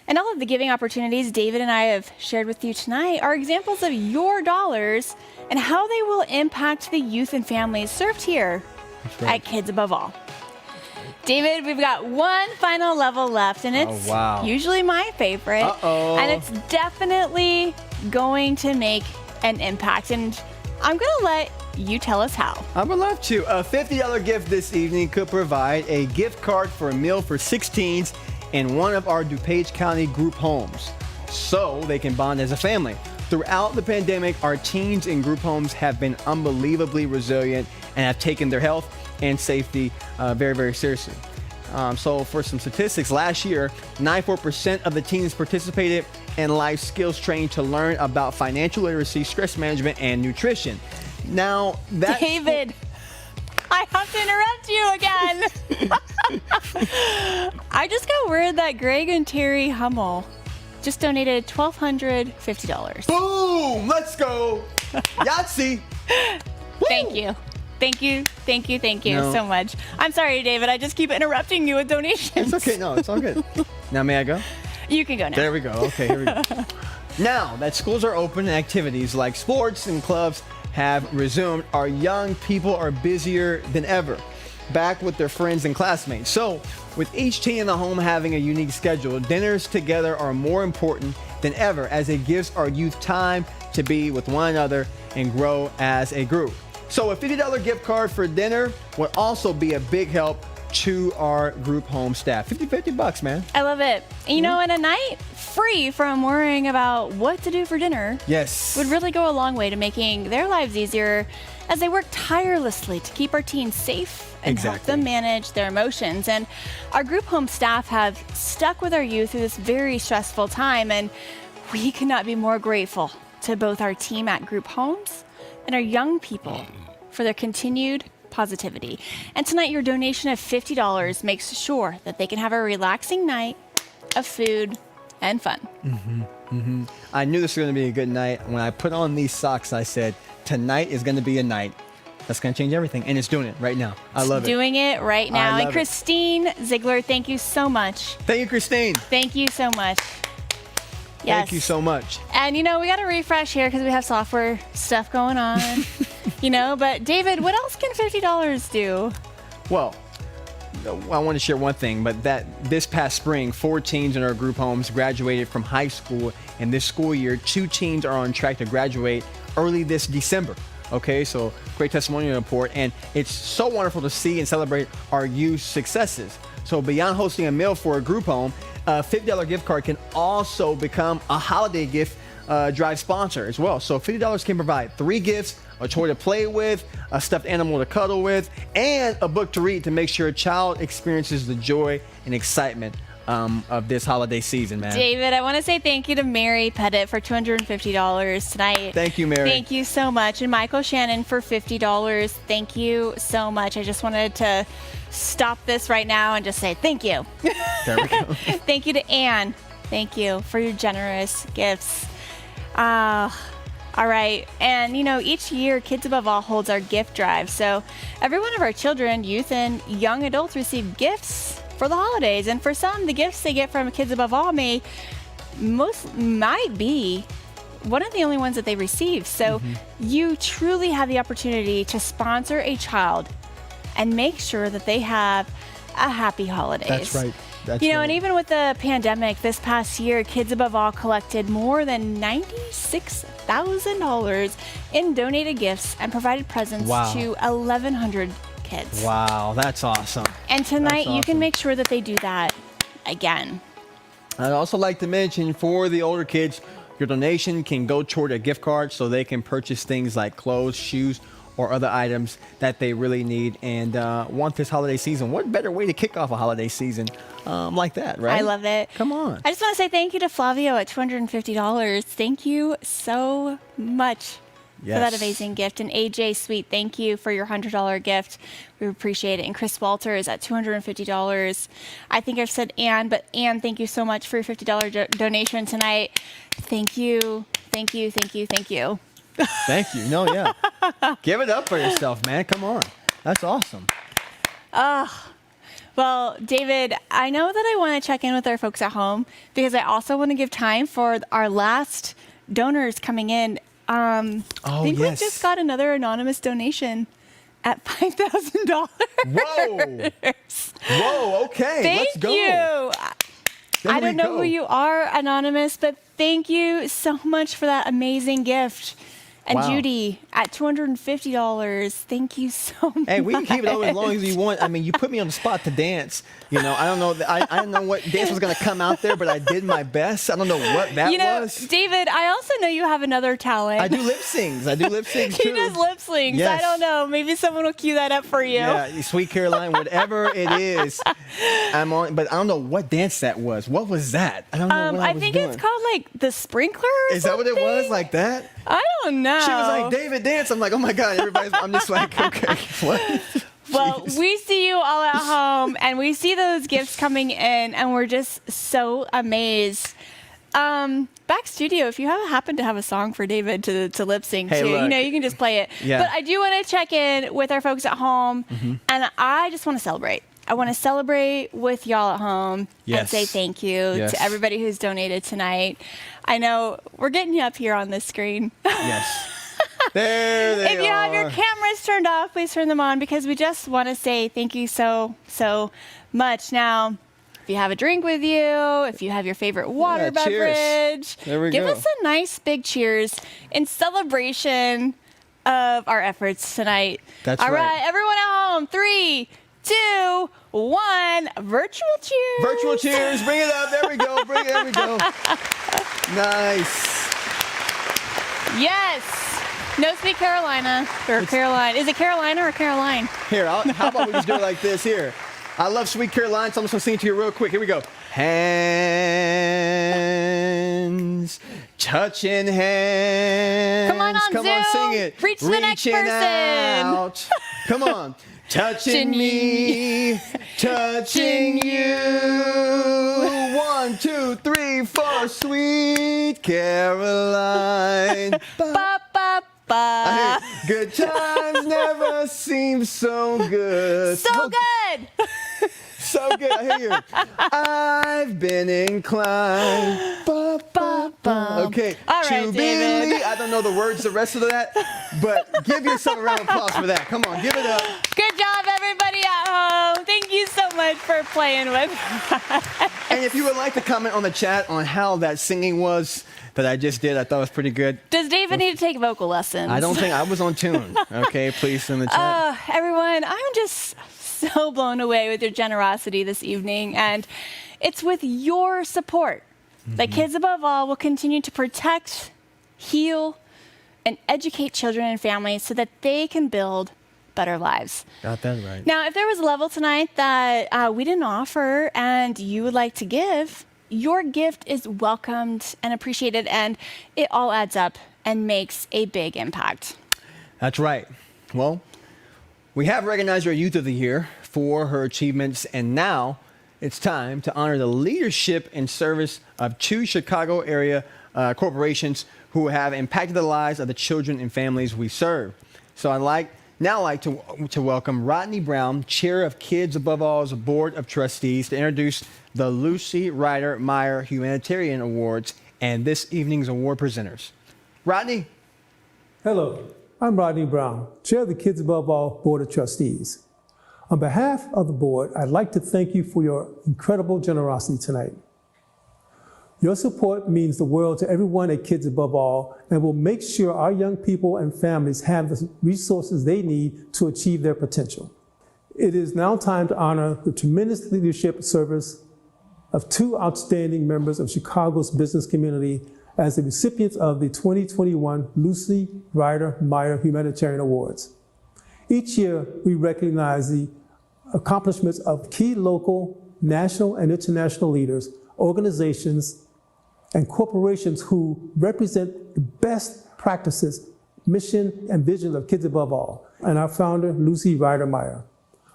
And all of the giving opportunities David and I have shared with you tonight are examples of your dollars and how they will impact the youth and families served here at Kids Above All. David, we've got one final level left, and it's usually my favorite. And it's definitely going to make an impact. And I'm going to let you tell us how. I would love to. A $50 gift this evening could provide a gift card for a meal for 6 teens in one of our DuPage County group homes, so they can bond as a family. Throughout the pandemic, our teens in group homes have been unbelievably resilient and have taken their health and safety very, very seriously. So for some statistics, last year, 94% of the teens participated in life skills training to learn about financial literacy, stress management, and nutrition. Now, David, I have to interrupt you again. I just got word that Greg and Terry Hummel just donated $1,250. Boom! Let's go! Yahtzee! Thank you. Thank you so much. I'm sorry, David. I just keep interrupting you with donations. It's okay. No, it's all good. Now, may I go? You can go now. There we go. Okay, here we go. Now that schools are open and activities like sports and clubs have resumed, our young people are busier than ever, back with their friends and classmates. So, with each teen in the home having a unique schedule, dinners together are more important than ever as it gives our youth time to be with one another and grow as a group. So a $50 gift card for dinner would also be a big help to our group home staff. 50 bucks, man. I love it. You know, and a night free from worrying about what to do for dinner Yes. would really go a long way to making their lives easier as they work tirelessly to keep our teens safe and help Exactly. them manage their emotions. And our group home staff have stuck with our youth through this very stressful time, and we could not be more grateful to both our team at group homes and our young people for their continued positivity. And tonight, your donation of $50 makes sure that they can have a relaxing night of food and fun. I knew this was going to be a good night. When I put on these socks, I said, tonight is going to be a night that's going to change everything. And it's doing it right now. I love it. Doing it right now. love And it. Christine Ziegler, thank you so much. Thank you, Christine. Thank you so much. Yes. Thank you so much. And, you know, we got to refresh here because we have software stuff going on, you know. But, David, what else can $50 do? Well, I want to share one thing, but that this past spring, 4 teens in our group homes graduated from high school, and this school year, 2 teens are on track to graduate early this December. Okay, so great testimonial report, and it's so wonderful to see and celebrate our youth successes. So beyond hosting a meal for a group home, a $50 gift card can also become a holiday gift drive sponsor as well. So $50 can provide 3 gifts, a toy to play with, a stuffed animal to cuddle with, and a book to read to make sure a child experiences the joy and excitement of this holiday season, man. David, I want to say thank you to Mary Pettit for $250 tonight. Thank you, Mary. Thank you so much. And Michael Shannon for $50. Thank you so much. I just wanted to stop this right now and just say thank you. There we go. Thank you to Anne. Thank you for your generous gifts. All right. And, you know, each year, Kids Above All holds our gift drive. So every one of our children, youth, and young adults receive gifts for the holidays. And for some, the gifts they get from Kids Above All might be one of the only ones that they receive. So you truly have the opportunity to sponsor a child and make sure that they have a happy holidays. That's right. That's You know, right. and even with the pandemic this past year, Kids Above All collected more than $96,000 in donated gifts and provided presents Wow. to 1,100 kids. Wow, that's awesome. And tonight, you awesome. can make sure that they do that again. I'd also like to mention for the older kids, your donation can go toward a gift card so they can purchase things like clothes, shoes, or other items that they really need and want this holiday season. What better way to kick off a holiday season like that, right? I love it. Come on. I just want to say thank you to Flavio at $250. Thank you so much for that Yes. amazing gift. And AJ Sweet, thank you for your $100 gift. We appreciate it. And Chris Walters at $250. I think I've said Ann, but Ann, thank you so much for your $50 donation tonight. Thank you. Thank you. Thank you. Thank you. Thank you. No, yeah. Give it up for yourself, man. Come on. That's awesome. Well, David, I know that I want to check in with our folks at home because I also want to give time for our last donors coming in. I think yes. we just got another anonymous donation at $5,000. Whoa. Whoa, okay. Thank Let's go. you. There I don't we know go. who you are, Anonymous, but thank you so much for that amazing gift. And Wow. Judy at $250. Thank you so much. Hey, we can keep it over as long as you want. I mean, you put me on the spot to dance. You know, I don't know. I don't know what dance was going to come out there, but I did my best. I don't know what that You know, was. David, I also know you have another talent. I do lip syncs. I do lip syncs He too. does lip syncs. Yes. I don't know. Maybe someone will cue that up for you. Yeah, Sweet Caroline, whatever it is, I'm on. But I don't know what dance that was. What was that? I don't know what I was think doing. it's called like the sprinkler. Or Is that what it something? was? Like that? I don't know. She was like, David, dance. I'm like, oh my God. I'm just like, okay, what? Well, Jeez. we see you all at home, and we see those gifts coming in, and we're just so amazed. Back studio, if you happen to have a song for David to lip sync Hey, to, look. you know, you can just play it. Yeah. But I do want to check in with our folks at home, and I just want to celebrate. I want to celebrate with y'all at home and Yes. say thank you Yes. to everybody who's donated tonight. I know we're getting you up here on this screen. Yes. There they If you have your are. cameras turned off, please turn them on because we just want to say thank you so much. Now, if you have a drink with you, if you have your favorite water Yeah, cheers. beverage, There we give go. us a nice big cheers in celebration of our efforts tonight. That's All right. right, everyone at home, 3, 2, one. Virtual cheers. Virtual cheers. Bring it up. There we go. There we go. Nice. Yes. No, Sweet Carolina. Or Caroline. Is it Carolina or Caroline? Here, how about we just do it like this here? I love Sweet Caroline, so I'm just going to sing it to you real quick. Here we go. Hands, touching hands. Come on, Come Zoom. on, sing it. Reach to the next person. Out. Come on. Touching me, touching you. 1, 2, 3, 4. Sweet Caroline. Ba, ba, ba. Good times never seem so good. So good. So good. I hear you. I've been inclined. Ba, ba, ba. Okay. All right, to David. believe. I don't know the words, the rest of that, but give yourself a round of applause for that. Come on, give it up. Good job, everybody at home. Thank you so much for playing with us. And if you would like to comment on the chat on how that singing was that I just did, I thought it was pretty good. Does David need to take vocal lessons? I don't think I was on tune. Okay, please in the chat. Everyone, I'm just so blown away with your generosity this evening, and it's with your support that Kids Above All will continue to protect, heal, and educate children and families so that they can build better lives. Got that right. Now, if there was a level tonight that we didn't offer and you would like to give, your gift is welcomed and appreciated, and it all adds up and makes a big impact. That's right. Well, we have recognized our Youth of the Year for her achievements, and now it's time to honor the leadership and service of 2 Chicago area corporations who have impacted the lives of the children and families we serve. So I'd like to welcome Rodney Brown, Chair of Kids Above All's Board of Trustees, to introduce the Lucy Ryder Meyer Humanitarian Awards and this evening's award presenters. Rodney. Hello, I'm Rodney Brown, Chair of the Kids Above All Board of Trustees. On behalf of the board, I'd like to thank you for your incredible generosity tonight. Your support means the world to everyone at Kids Above All and will make sure our young people and families have the resources they need to achieve their potential. It is now time to honor the tremendous leadership service of 2 outstanding members of Chicago's business community as the recipients of the 2021 Lucy Ryder Meyer Humanitarian Awards. Each year, we recognize the accomplishments of key local, national, and international leaders, organizations, and corporations who represent the best practices, mission, and vision of Kids Above All, and our founder, Lucy Ryder Meyer.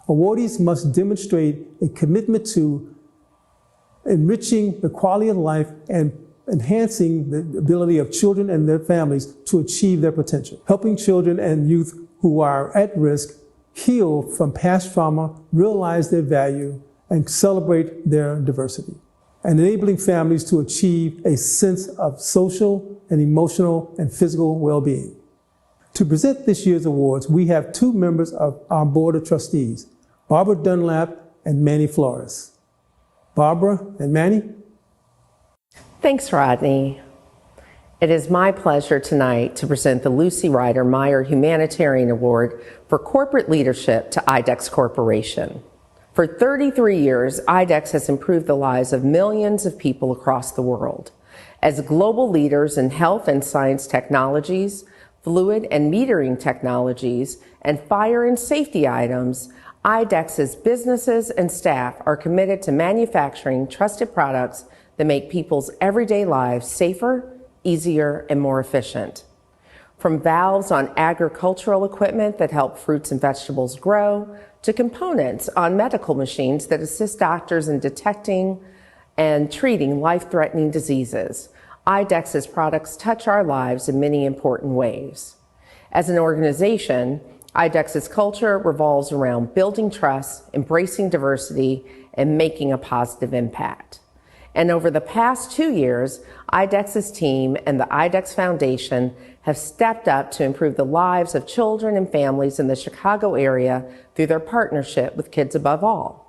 Awardees must demonstrate a commitment to enriching the quality of life and enhancing the ability of children and their families to achieve their potential, helping children and youth who are at risk heal from past trauma, realize their value, and celebrate their diversity, and enabling families to achieve a sense of social and emotional and physical well-being. To present this year's awards, we have 2 members of our Board of Trustees, Barbara Dunlap and Manny Flores. Barbara and Manny? Thanks, Rodney. It is my pleasure tonight to present the Lucy Ryder Meyer Humanitarian Award for Corporate Leadership to IDEX Corporation. For 33 years, IDEX has improved the lives of millions of people across the world. As global leaders in health and science technologies, fluid and metering technologies, and fire and safety items, IDEX's businesses and staff are committed to manufacturing trusted products that make people's everyday lives safer, easier, and more efficient. From valves on agricultural equipment that help fruits and vegetables grow, to components on medical machines that assist doctors in detecting and treating life-threatening diseases, IDEX's products touch our lives in many important ways. As an organization, IDEX's culture revolves around building trust, embracing diversity, and making a positive impact. And over the past 2 years, IDEX's team and the IDEX Foundation have stepped up to improve the lives of children and families in the Chicago area through their partnership with Kids Above All.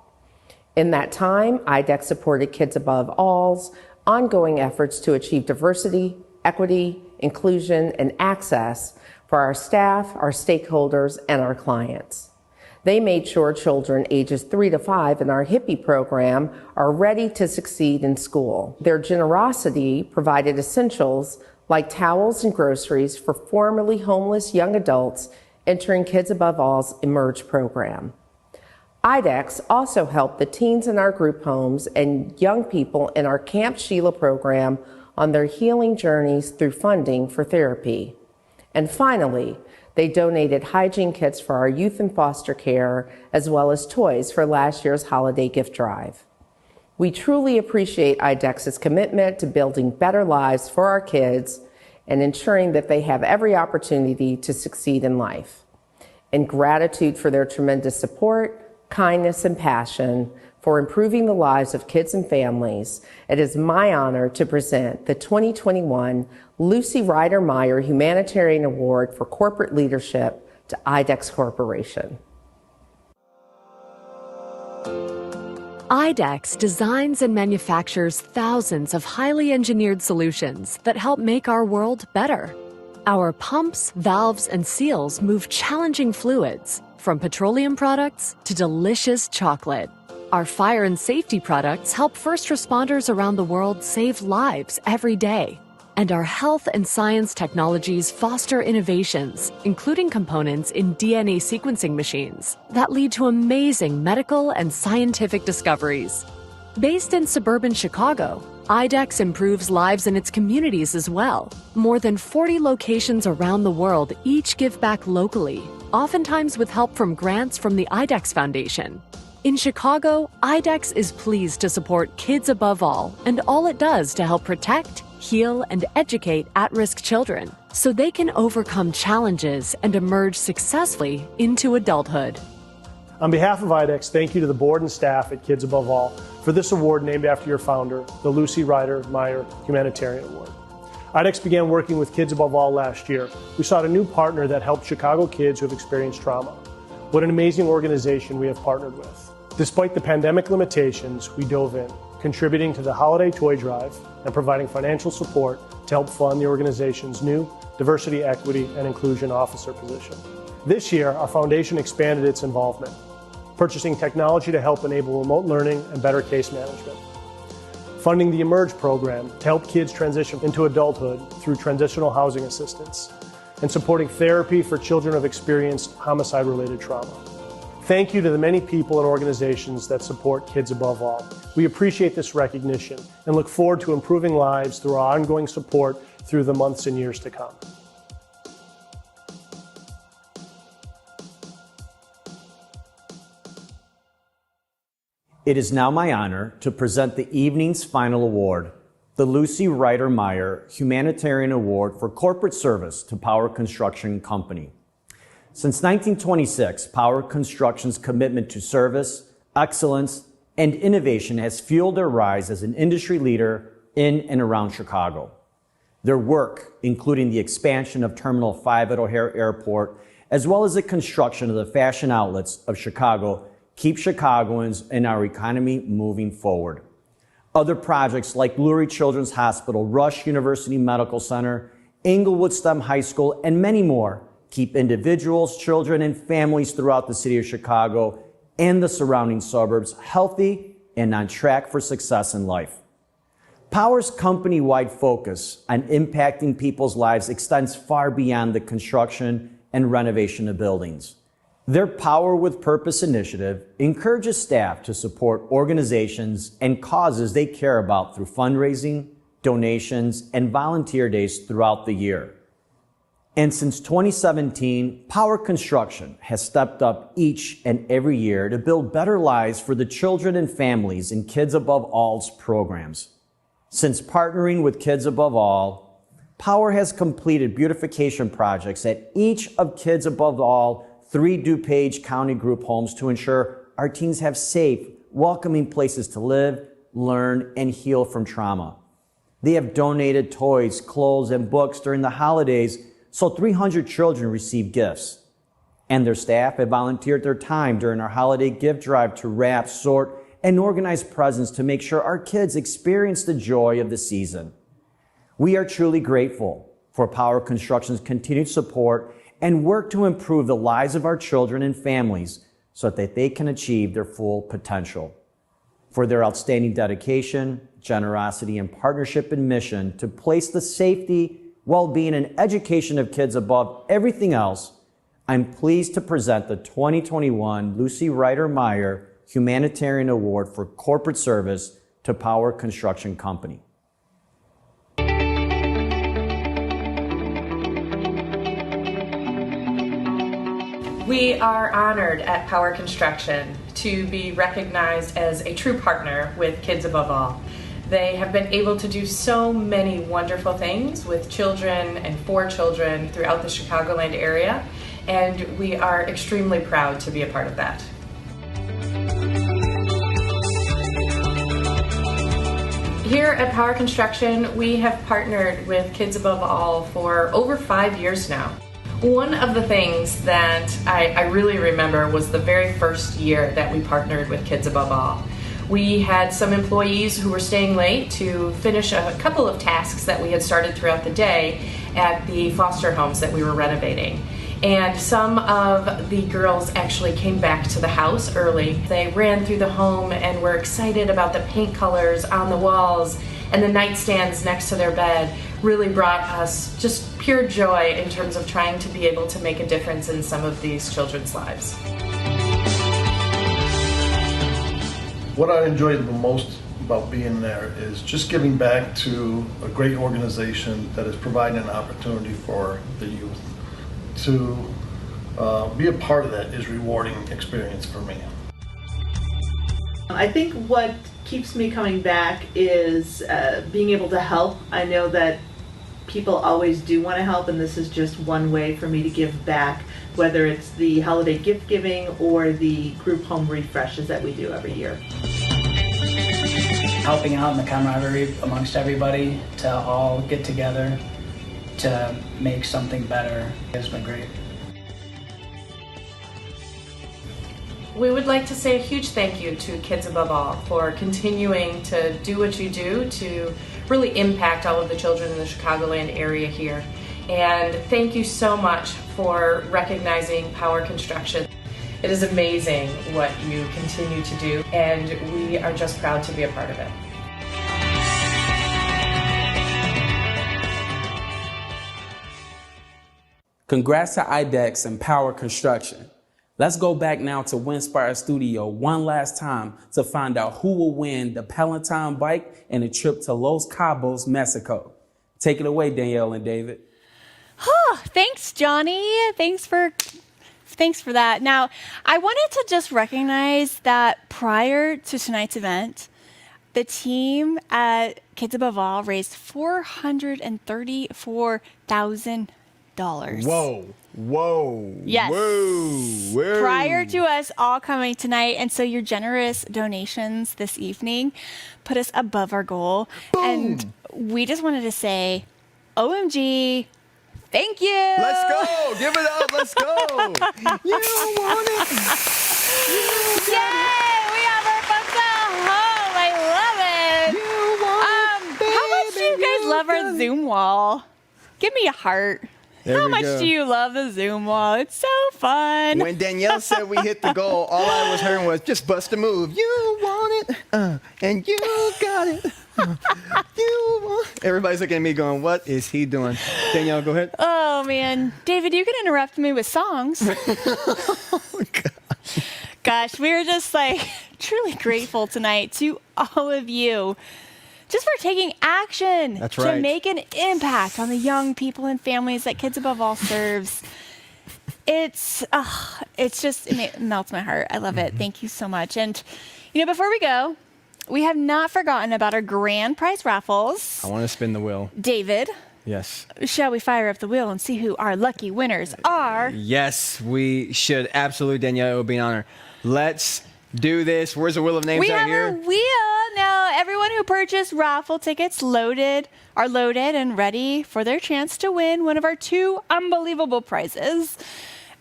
In that time, IDEX supported Kids Above All's ongoing efforts to achieve diversity, equity, inclusion, and access for our staff, our stakeholders, and our clients. They made sure children ages 3 to 5 in our Hippie program are ready to succeed in school. Their generosity provided essentials like towels and groceries for formerly homeless young adults entering Kids Above All's Emerge program. IDEX also helped the teens in our group homes and young people in our Camp Sheila program on their healing journeys through funding for therapy. And finally, they donated hygiene kits for our youth in foster care, as well as toys for last year's holiday gift drive. We truly appreciate IDEX's commitment to building better lives for our kids and ensuring that they have every opportunity to succeed in life. In gratitude for their tremendous support, kindness, and passion for improving the lives of kids and families, it is my honor to present the 2021 Lucy Ryder Meyer Humanitarian Award for Corporate Leadership to IDEX Corporation. IDEX designs and manufactures thousands of highly engineered solutions that help make our world better. Our pumps, valves, and seals move challenging fluids, from petroleum products to delicious chocolate. Our fire and safety products help first responders around the world save lives every day. And our health and science technologies foster innovations, including components in DNA sequencing machines that lead to amazing medical and scientific discoveries. Based in suburban Chicago, IDEX improves lives in its communities as well. More than 40 locations around the world each give back locally, oftentimes with help from grants from the IDEX Foundation. In Chicago, IDEX is pleased to support Kids Above All and all it does to help protect, heal, and educate at-risk children so they can overcome challenges and emerge successfully into adulthood. On behalf of IDEX, thank you to the board and staff at Kids Above All for this award named after your founder, the Lucy Ryder Meyer Humanitarian Award. IDEX began working with Kids Above All last year. We sought a new partner that helped Chicago kids who have experienced trauma. What an amazing organization we have partnered with. Despite the pandemic limitations, we dove in, contributing to the holiday toy drive and providing financial support to help fund the organization's new Diversity, Equity, and Inclusion Officer position. This year, our foundation expanded its involvement, purchasing technology to help enable remote learning and better case management, funding the Emerge program to help kids transition into adulthood through transitional housing assistance, and supporting therapy for children who have experienced homicide-related trauma. Thank you to the many people and organizations that support Kids Above All. We appreciate this recognition and look forward to improving lives through our ongoing support through the months and years to come. It is now my honor to present the evening's final award, the Lucy Ryder Meyer Humanitarian Award for Corporate Service to Power Construction Company. Since 1926, Power Construction's commitment to service, excellence, and innovation has fueled their rise as an industry leader in and around Chicago. Their work, including the expansion of Terminal 5 at O'Hare Airport, as well as the construction of the fashion outlets of Chicago, keep Chicagoans and our economy moving forward. Other projects like Lurie Children's Hospital, Rush University Medical Center, Englewood STEM High School, and many more keep individuals, children, and families throughout the city of Chicago and the surrounding suburbs healthy and on track for success in life. Power's company-wide focus on impacting people's lives extends far beyond the construction and renovation of buildings. Their Power with Purpose initiative encourages staff to support organizations and causes they care about through fundraising, donations, and volunteer days throughout the year. And since 2017, Power Construction has stepped up each and every year to build better lives for the children and families in Kids Above All's programs. Since partnering with Kids Above All, Power has completed beautification projects at each of Kids Above All 3 DuPage County group homes to ensure our teens have safe, welcoming places to live, learn, and heal from trauma. They have donated toys, clothes, and books during the holidays so 300 children receive gifts. And their staff have volunteered their time during our holiday gift drive to wrap, sort, and organize presents to make sure our kids experience the joy of the season. We are truly grateful for Power Construction's continued support and work to improve the lives of our children and families so that they can achieve their full potential. For their outstanding dedication, generosity, and partnership and mission to place the safety, well-being, and education of kids above everything else, I'm pleased to present the 2021 Lucy Ryder Meyer Humanitarian Award for Corporate Service to Power Construction Company. We are honored at Power Construction to be recognized as a true partner with Kids Above All. They have been able to do so many wonderful things with children and for children throughout the Chicagoland area, and we are extremely proud to be a part of that. Here at Power Construction, we have partnered with Kids Above All for over 5 years now. One of the things that I really remember was the very first year that we partnered with Kids Above All. We had some employees who were staying late to finish a couple of tasks that we had started throughout the day at the foster homes that we were renovating. And some of the girls actually came back to the house early. They ran through the home and were excited about the paint colors on the walls, and the nightstands next to their bed really brought us just pure joy in terms of trying to be able to make a difference in some of these children's lives. What I enjoyed the most about being there is just giving back to a great organization that is providing an opportunity for the youth. To be a part of that is a rewarding experience for me. I think what keeps me coming back is being able to help. I know that people always do want to help, and this is just one way for me to give back, whether it's the holiday gift giving or the group home refreshes that we do every year. Helping out in the camaraderie amongst everybody to all get together to make something better has been great. We would like to say a huge thank you to Kids Above All for continuing to do what you do to really impact all of the children in the Chicagoland area here. And thank you so much for recognizing Power Construction. It is amazing what you continue to do, and we are just proud to be a part of it. Congrats to IDEX and Power Construction. Let's go back now to Winspire Studio one last time to find out who will win the Peloton bike and a trip to Los Cabos, Mexico. Take it away, Danielle and David. Thanks, Johnny. Thanks for that. Now, I wanted to just recognize that prior to tonight's event, the team at Kids Above All raised $434,000. Whoa. Yes. Whoa. Prior to us all coming tonight, and so your generous donations this evening put us above our goal. Boom. And we just wanted to say, OMG, thank you. Let's go. Give it up. Let's go. You want it. Yay! We have our folks at home. I love it. How much do you guys love our Zoom wall? Give me a heart. How much do you love the Zoom wall? It's so fun. When Danielle said we hit the goal, all I was hearing was just bust a move. You want it, and you got it. You want it. Everybody's looking at me going, what is he doing? Danielle, go ahead. Oh, man. David, you can interrupt me with songs. Oh, Gosh, we were just truly grateful tonight to all of you. Just for taking action to make an impact on the young people and families that Kids Above All serves. It melts my heart. I love it. Thank you so much. And, before we go, we have not forgotten about our grand prize raffles. I want to spin the wheel. David. Yes. Shall we fire up the wheel and see who our lucky winners are? Yes, we should. Absolutely, Danielle. It would be an honor. Let's do this. Where's the wheel of names out here? We have a wheel. Now, everyone who purchased raffle tickets are loaded and ready for their chance to win one of our 2 unbelievable prizes.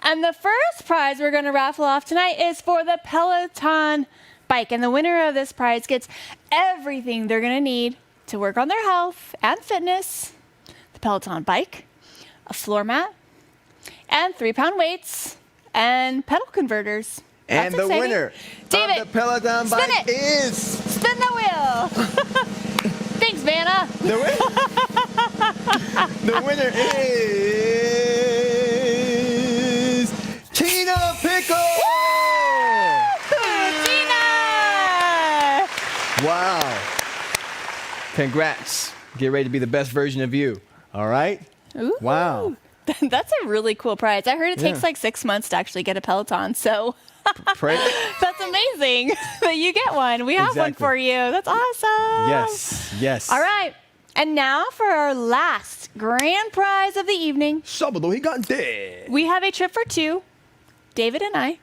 And the first prize we're going to raffle off tonight is for the Peloton bike. And the winner of this prize gets everything they're going to need to work on their health and fitness. The Peloton bike, a floor mat, and 3-pound weights and pedal converters. And the exciting. winner David, of the Peloton spin bike it. is... Spin the wheel. Thanks, Vanna. The winner is... Tina Pickle! Tina! Wow. Congrats. Get ready to be the best version of you. All right? Ooh. Wow. That's a really cool prize. I heard it takes like 6 months to actually get a Peloton, so that's amazing that you get one. We have one for you. That's awesome. Yes, yes. All right. And now for our last grand prize of the evening. Sábado Gigante. We have a trip for two, David and I.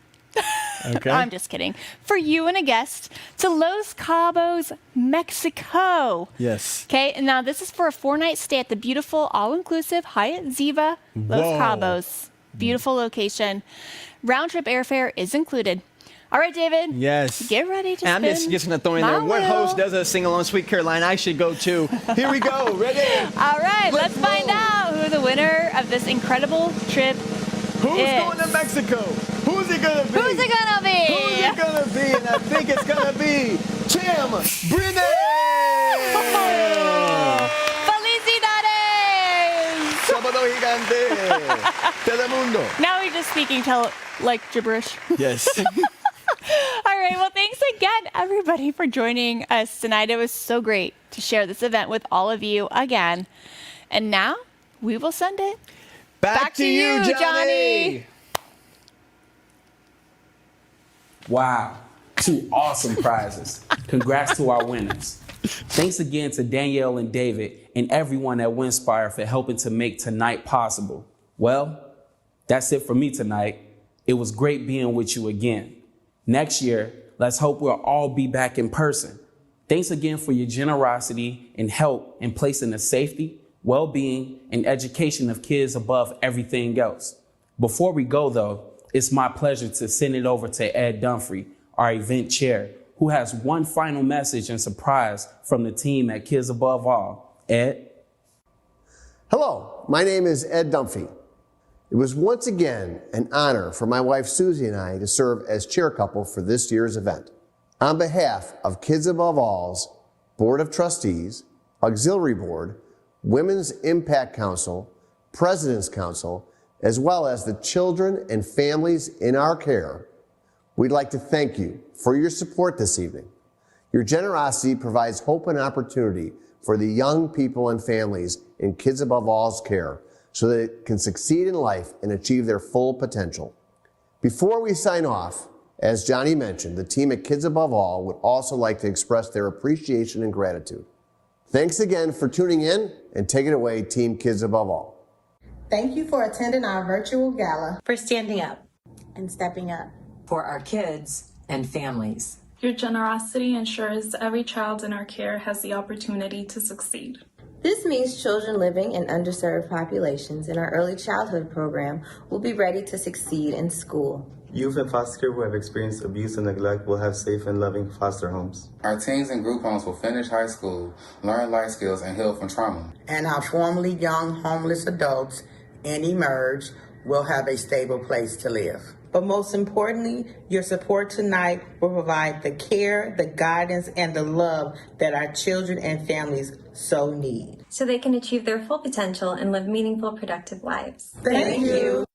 Okay. I'm just kidding. For you and a guest to Los Cabos, Mexico. Yes. Okay, and now this is for a 4-night stay at the beautiful all-inclusive Hyatt Ziva Los Whoa. Cabos. Beautiful location. Round-trip airfare is included. All right, David. Yes. Get ready to And I'm spin just going to throw in my there. What wheel. host does a sing-along Sweet Caroline I should go to? Here we go. Ready? All right, let's find out who the winner of this incredible trip Who's is. going to Mexico? Who's it going to be? Who's it gonna be? Who's it going to be? And I think it's going to be Tim Brine! ¡Felicidades! Sábado Gigante! Telemundo. Now we're just speaking like gibberish. Yes. All right. Well, thanks again, everybody, for joining us tonight. It was so great to share this event with all of you again. And now we will send it back to you, Johnny. Wow, 2 awesome prizes. Congrats to our winners. Thanks again to Danielle and David and everyone at Winspire for helping to make tonight possible. Well, that's it for me tonight. It was great being with you again. Next year, let's hope we'll all be back in person. Thanks again for your generosity and help in placing the safety, well-being, and education of kids above everything else. Before we go, though, it's my pleasure to send it over to Ed Dunphy, our event chair, who has one final message and surprise from the team at Kids Above All. Ed? Hello, my name is Ed Dunphy. It was once again an honor for my wife Susie and I to serve as chair couple for this year's event. On behalf of Kids Above All's Board of Trustees, Auxiliary Board, Women's Impact Council, President's Council, as well as the children and families in our care, we'd like to thank you for your support this evening. Your generosity provides hope and opportunity for the young people and families in Kids Above All's care so that it can succeed in life and achieve their full potential. Before we sign off, as Johnny mentioned, the team at Kids Above All would also like to express their appreciation and gratitude. Thanks again for tuning in, and take it away, Team Kids Above All. Thank you for attending our virtual gala, For standing up and stepping up. for our kids and families. Your generosity ensures every child in our care has the opportunity to succeed. This means children living in underserved populations in our early childhood program will be ready to succeed in school. Youth in foster care who have experienced abuse and neglect will have safe and loving foster homes. Our teens and group homes will finish high school, learn life skills, and heal from trauma. And our formerly young homeless adults and emerge will have a stable place to live. But most importantly, your support tonight will provide the care, the guidance, and the love that our children and families so need. So they can achieve their full potential and live meaningful, productive lives. Thank you.